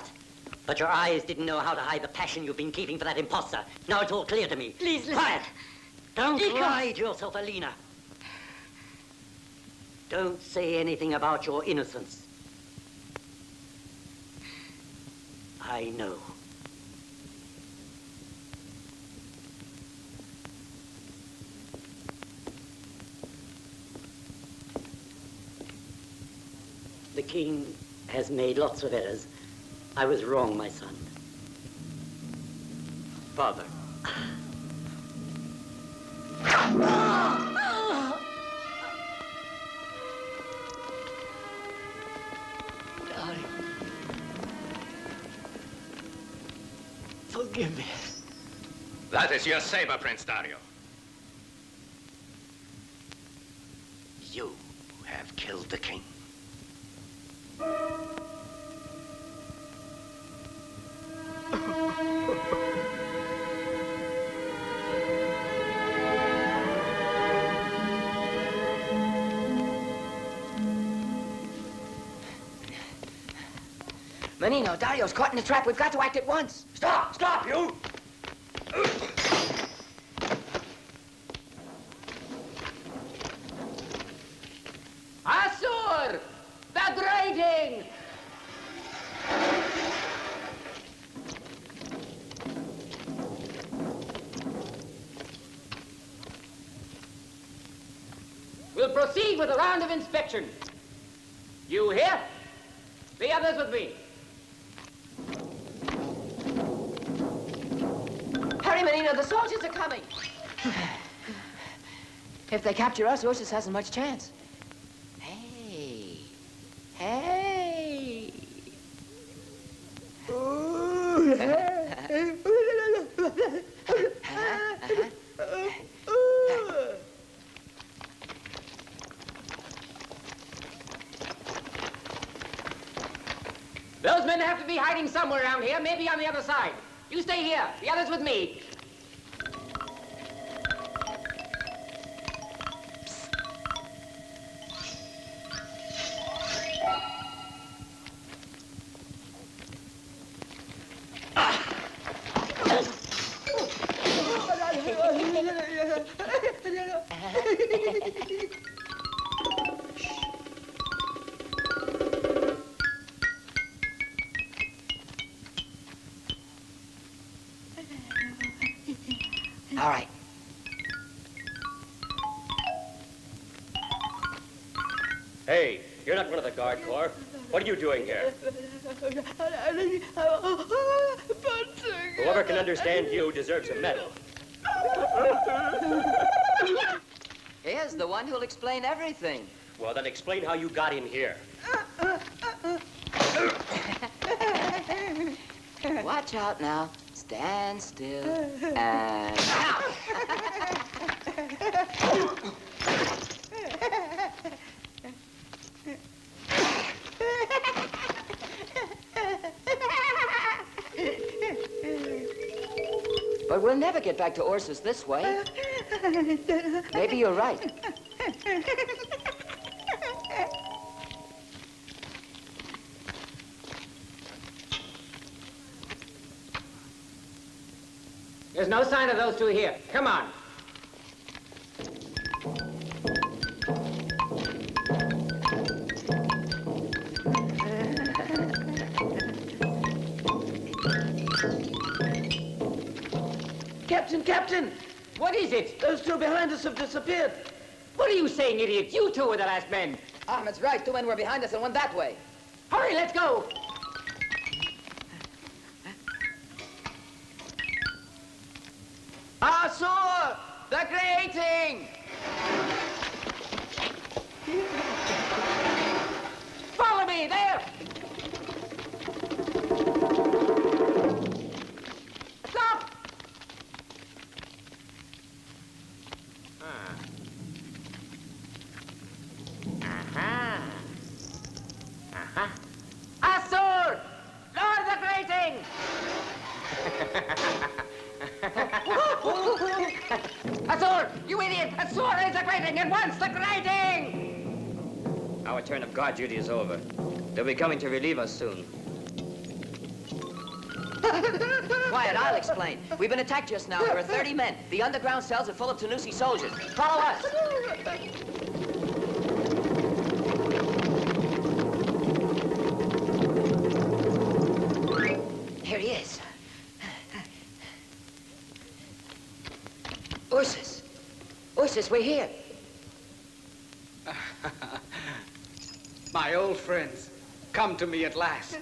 But your eyes didn't know how to hide the passion you've been keeping for that imposter. Now it's all clear to me. Please listen. Quiet! Don't Ikos. lie to yourself, Alina. Don't say anything about your innocence. I know. The king has made lots of errors. I was wrong, my son. Father. Darling. Forgive me. That is your saber, Prince Dario. You have killed the king. Menino, Dario's caught in the trap. We've got to act at once. Stop! Stop, you! Asur! Degrading! We'll proceed with a round of inspection. You here? The others with me. Hurry, Menino, the soldiers are coming. If they capture us, Ursus hasn't much chance. Hey. Hey. Those men have to be hiding somewhere around here, maybe on the other side. You stay here, the others with me. All right. Hey, you're not one of the Guard Corps. What are you doing here? Whoever can understand you deserves a medal. Here's the one who'll explain everything. Well, then explain how you got in here. Watch out now. Stand still and... But we'll never get back to Ursus this way. Maybe you're right. There's no sign of those two here. Come on. Captain! What is it? Those two behind us have disappeared. What are you saying, idiot? You two were the last men. Ahmed's right. 2 men were behind us and one that way. Hurry, let's go. Asur! The creating! Follow me, there! Stop! Asur! Lord the grating! Asur! You idiot! Asur is the grating and wants the grating! Our turn of guard duty is over. They'll be coming to relieve us soon. Quiet, I'll explain. We've been attacked just now. There are 30 men. The underground cells are full of Tanusi soldiers. Follow us. Here he is. Ursus. Ursus, we're here. My old friends, come to me at last.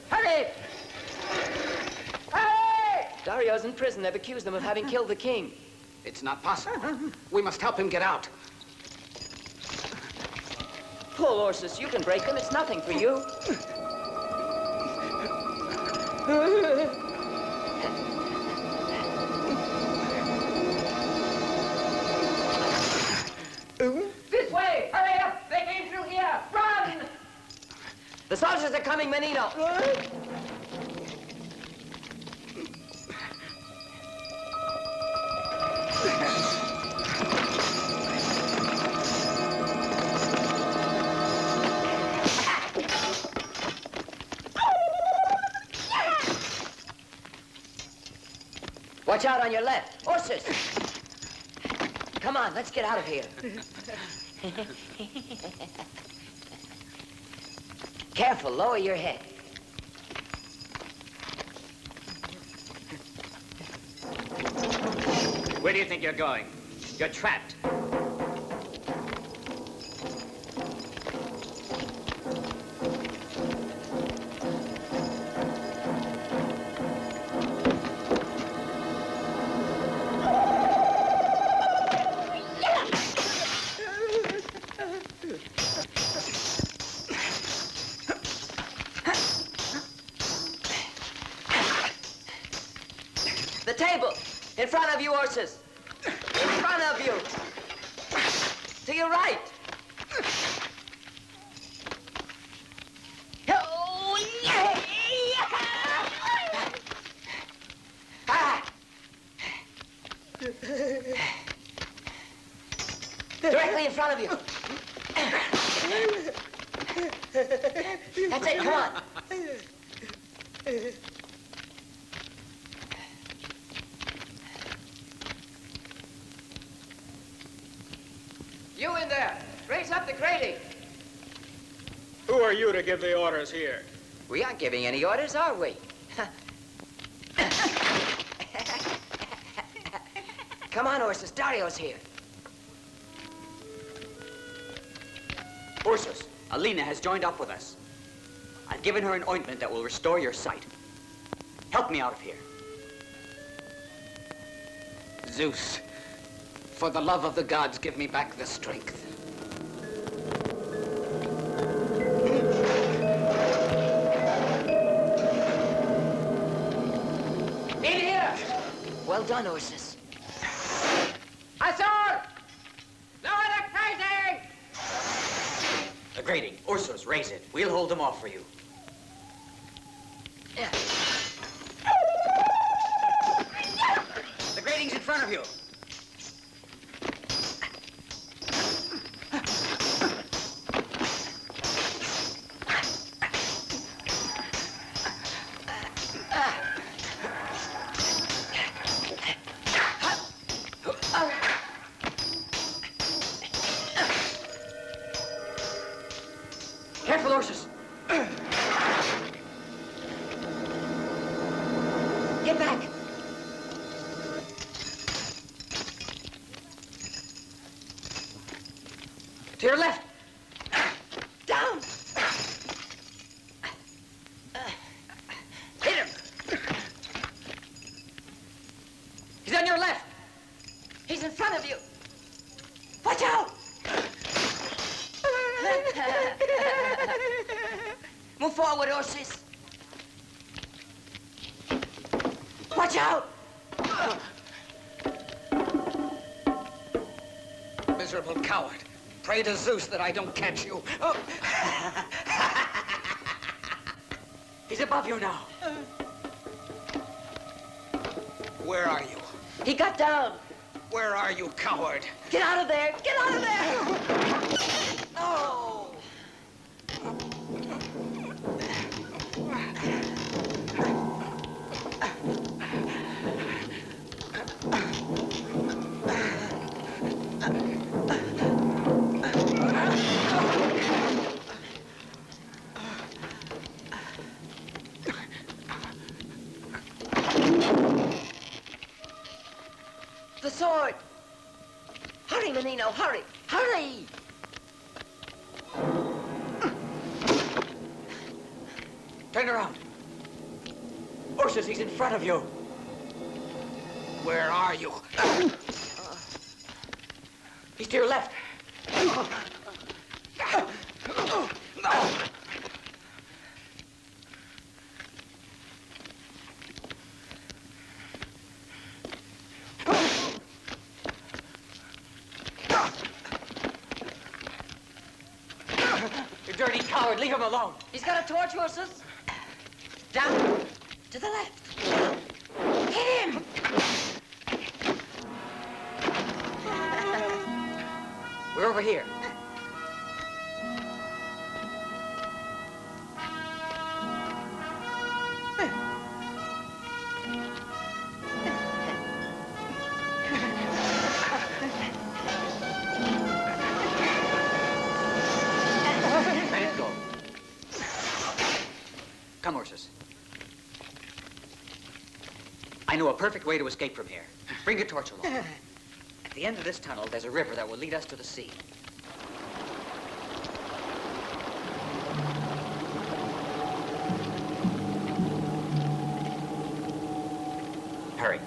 Hurry! Hurry! Dario's in prison. They've accused him of having killed the king. It's not possible. We must help him get out. Pull, Ursus. You can break them. It's nothing for you. This way! Hurry up! They came through here! Run! The soldiers are coming, Menino. Watch out on your left. Ursus! Come on, let's get out of here. Careful, lower your head. Where do you think you're going? You're trapped. you, Ursus. In front of you. To your right. Oh, yeah. Directly in front of you. That's it, come on. You in there, raise up the grating. Who are you to give the orders here? We aren't giving any orders, are we? Come on, Ursus, Dario's here. Ursus, Alina has joined up with us. I've given her an ointment that will restore your sight. Help me out of here. Zeus, for the love of the gods, give me back the strength. In here! Well done, Ursus. A sword! Lower the grating! The grating. Ursus, raise it. We'll hold them off for you. The grating's in front of you. Careful, Ursus. Get back. To your left. Down. Hit him. He's on your left. He's in front of you. Watch out. Move forward, Ursus. Watch out! Miserable coward. Pray to Zeus that I don't catch you. Oh. He's above you now. Where are you? He got down. Where are you, coward? Get out of there! Get out of there! Oh! The sword! Hurry, Menino, hurry! Hurry! Turn around. Ursus, he's in front of you. Where are you? He's to your left. You dirty coward, leave him alone. He's got a torch, Ursus. Down. To the left. Hit him! We're over here. Let it go. Come, Ursus. I know a perfect way to escape from here. Bring your torch along. At the end of this tunnel, there's a river that will lead us to the sea. Hurry.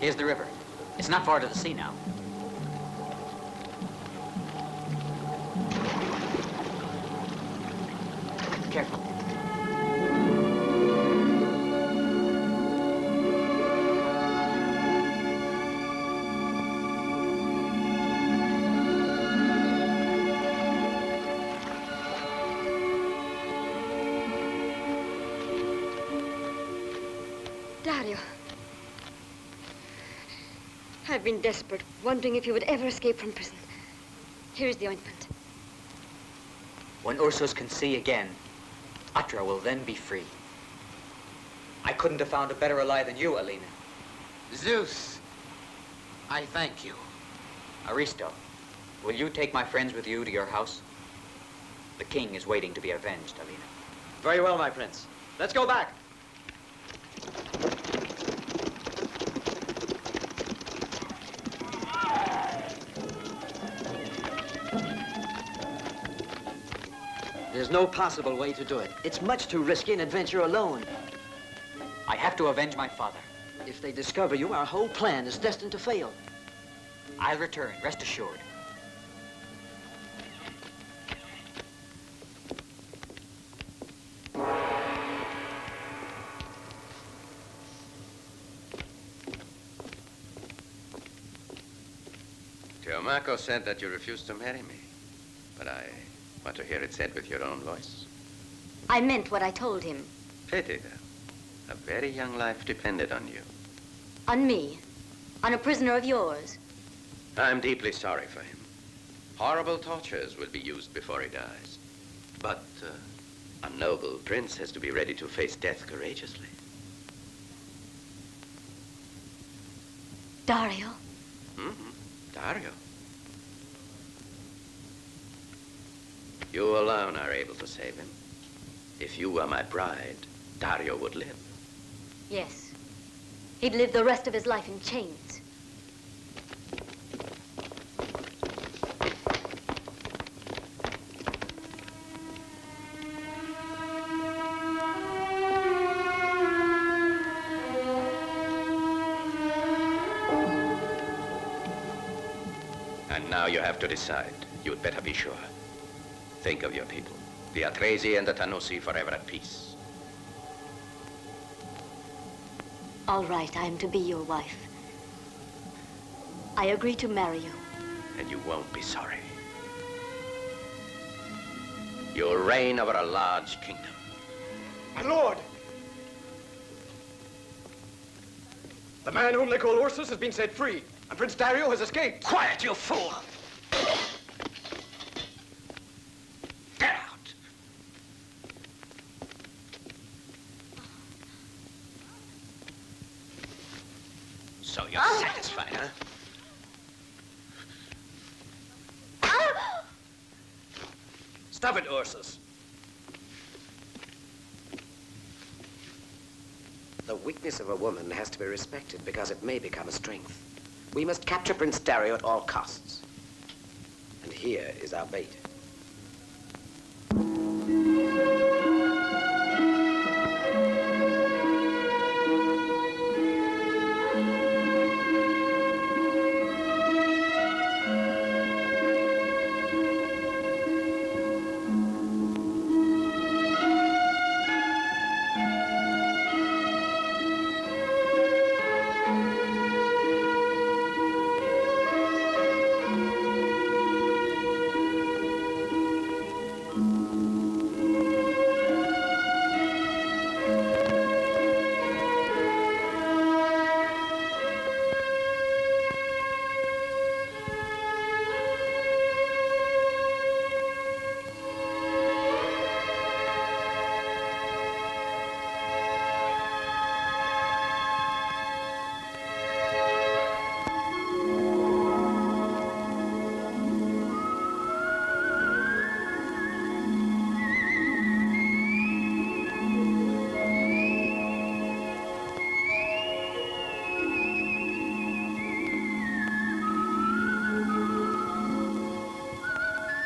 Here's the river. It's not far to the sea now. Dario. I've been desperate, wondering if you would ever escape from prison. Here's the ointment. When Ursus can see again, Atra will then be free. I couldn't have found a better ally than you, Alina. Zeus, I thank you. Aristo, will you take my friends with you to your house? The king is waiting to be avenged, Alina. Very well, my prince. Let's go back. There's no possible way to do it. It's much too risky an adventure alone. I have to avenge my father. If they discover you, our whole plan is destined to fail. I'll return, rest assured. Teomaco said that you refused to marry me, but I want to hear it said with your own voice. I meant what I told him. Pity, then. A very young life depended on you. On me. On a prisoner of yours. I'm deeply sorry for him. Horrible tortures will be used before he dies. But a noble prince has to be ready to face death courageously. Dario? Mm-hmm. Dario. You alone are able to save him. If you were my bride, Dario would live. Yes. He'd live the rest of his life in chains. And now you have to decide. You'd better be sure. Think of your people. The Atresi and the Tanusi forever at peace. All right, I am to be your wife. I agree to marry you. And you won't be sorry. You'll reign over a large kingdom. My lord! The man whom they call Ursus has been set free, and Prince Dario has escaped. Quiet, you fool! Get out! So you're satisfied, huh? Stop it, Ursus. The weakness of a woman has to be respected because it may become a strength. We must capture Prince Dario at all costs. And here is our bait.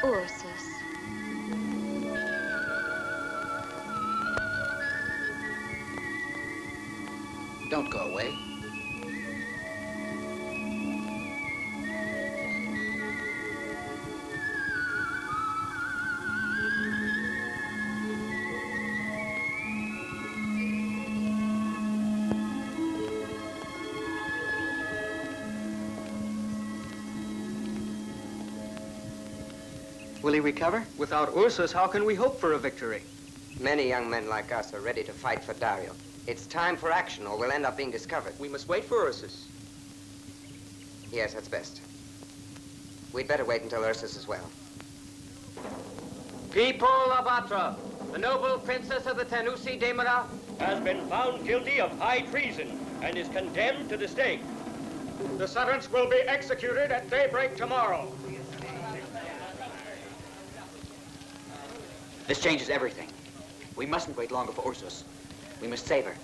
Ursus. Don't go away. Will he recover? Without Ursus, how can we hope for a victory? Many young men like us are ready to fight for Dario. It's time for action, or we'll end up being discovered. We must wait for Ursus. Yes, that's best. We'd better wait until Ursus is well. People of Atra, the noble princess of the Tanusi Demira has been found guilty of high treason and is condemned to the stake. The sentence will be executed at daybreak tomorrow. This changes everything. We mustn't wait longer for Ursus. We must save her.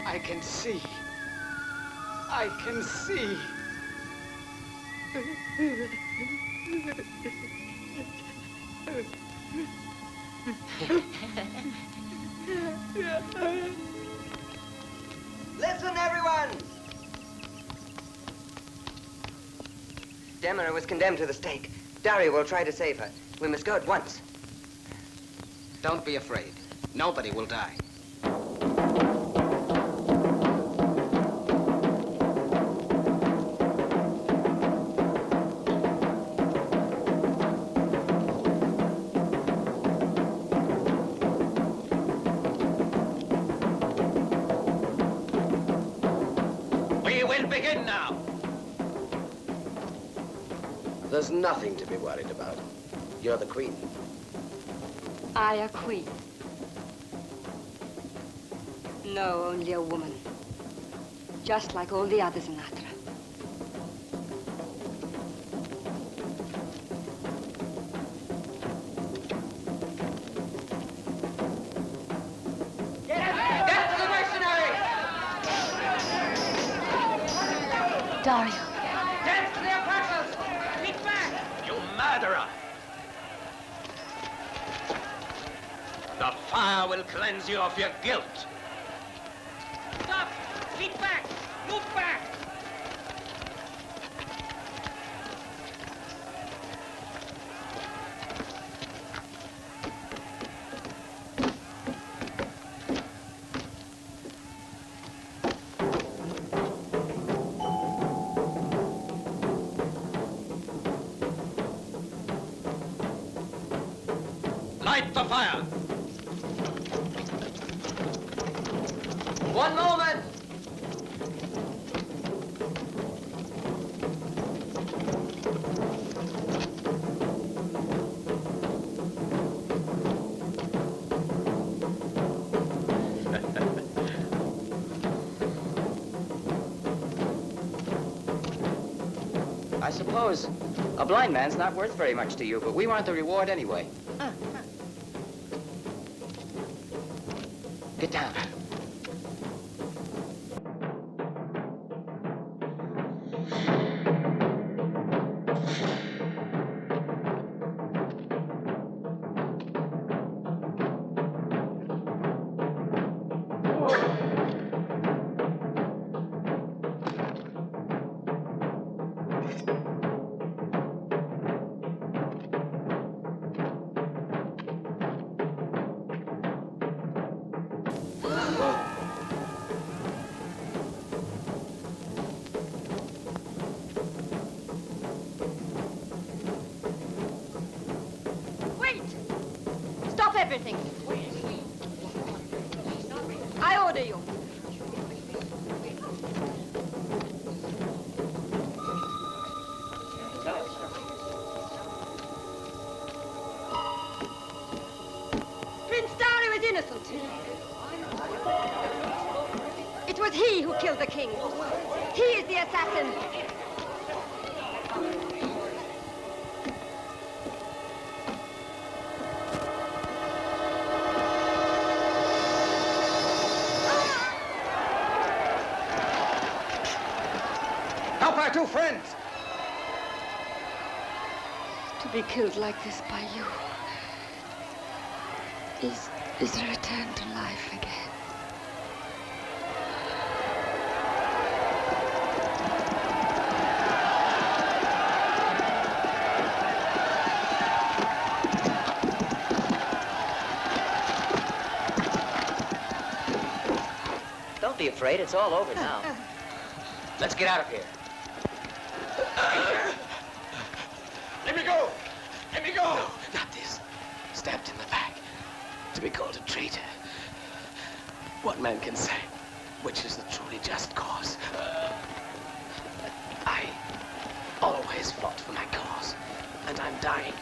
I can see. I can see. Listen, everyone! Demira was condemned to the stake. Dario will try to save her. We must go at once. Don't be afraid. Nobody will die. Begin now. There's nothing to be worried about. You're the queen. I a queen. No, only a woman. Just like all the others in Atra. Dario. Death to the apostles! Keep back! You murderer! The fire will cleanse you of your guilt. Stop! Keep back! Move back! Light the fire. One moment! I suppose a blind man's not worth very much to you, but we want the reward anyway. Get down. Everything. I order you. Prince Dario is innocent. It was he who killed the king. He is the assassin. our two friends. To be killed like this by you is a return to life again. Don't be afraid. It's all over now. Let's get out of here. Let me go! Let me go! No, not this. Stabbed in the back. To be called a traitor. What man can say which is the truly just cause? I always fought for my cause, and I'm dying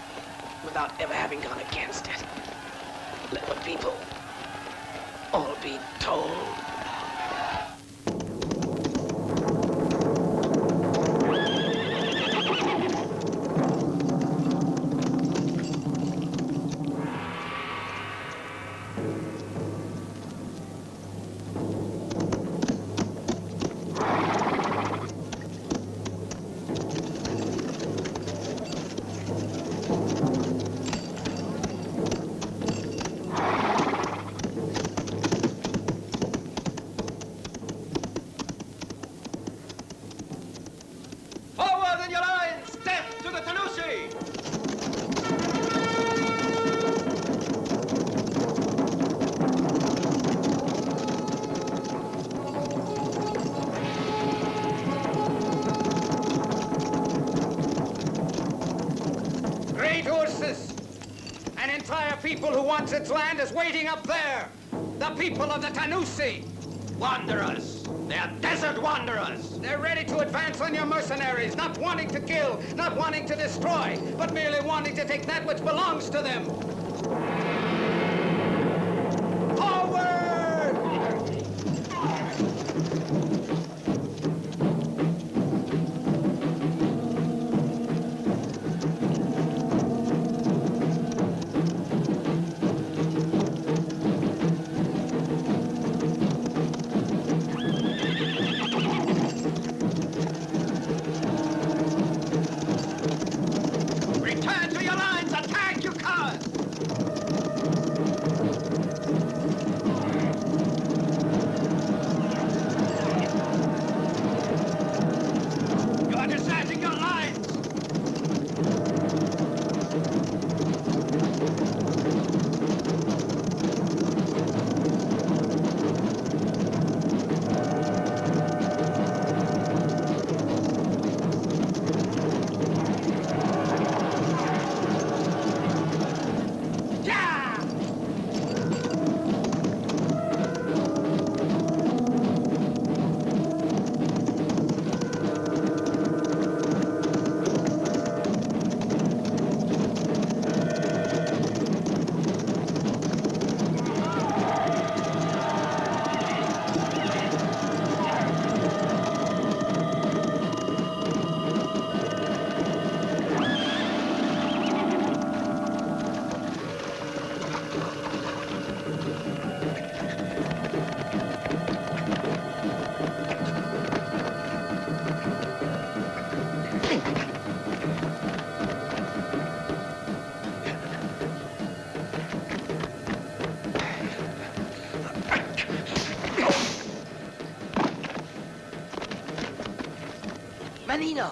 without ever having gone against it. Let the people all be told. Forward in your lines! Step to the Tanusi! Great Ursus! An entire people who wants its land is waiting up there! The people of the Tanusi! Wanderers! They're desert wanderers! They're ready to advance on your mercenaries, not wanting to kill, not wanting to destroy, but merely wanting to take that which belongs to them! Forward! Return to your lines! Attack, you cowards! You are deserting your lines! Yeah! Manino!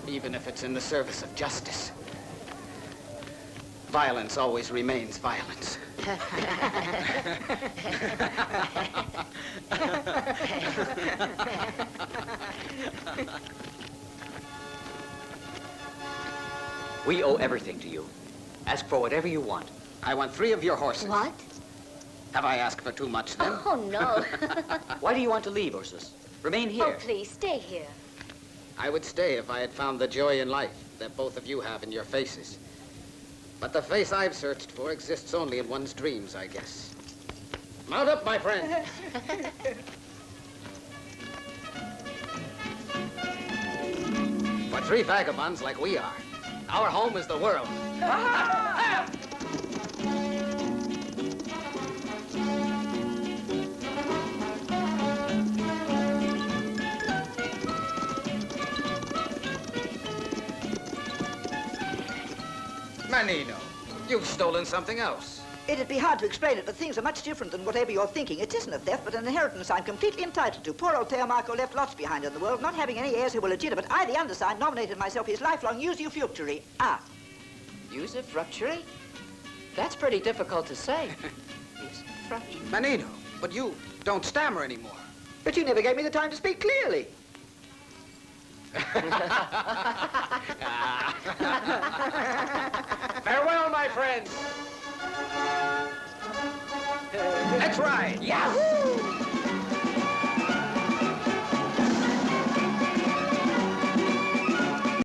Even if it's in the service of justice, violence always remains violence. We owe everything to you. Ask for whatever you want. I want 3 of your horses. What? Have I asked for too much, then? Oh, no. Why do you want to leave, Ursus? Remain Oh, here. please, stay here. I would stay if I had found the joy in life that both of you have in your faces. But the face I've searched for exists only in one's dreams, I guess. Mount up, my friend. For three vagabonds like we are, our home is the world. Manino, you've stolen something else. It'd be hard to explain it, but things are much different than whatever you're thinking. It isn't a theft, but an inheritance I'm completely entitled to. Poor old Teomarco left lots behind in the world, not having any heirs who were legitimate. I, the undersigned, nominated myself his lifelong usufructuary. Usufructuary? That's pretty difficult to say. Manino, but you don't stammer anymore. But you never gave me the time to speak clearly. Farewell, my friends. Let's ride. Yahoo!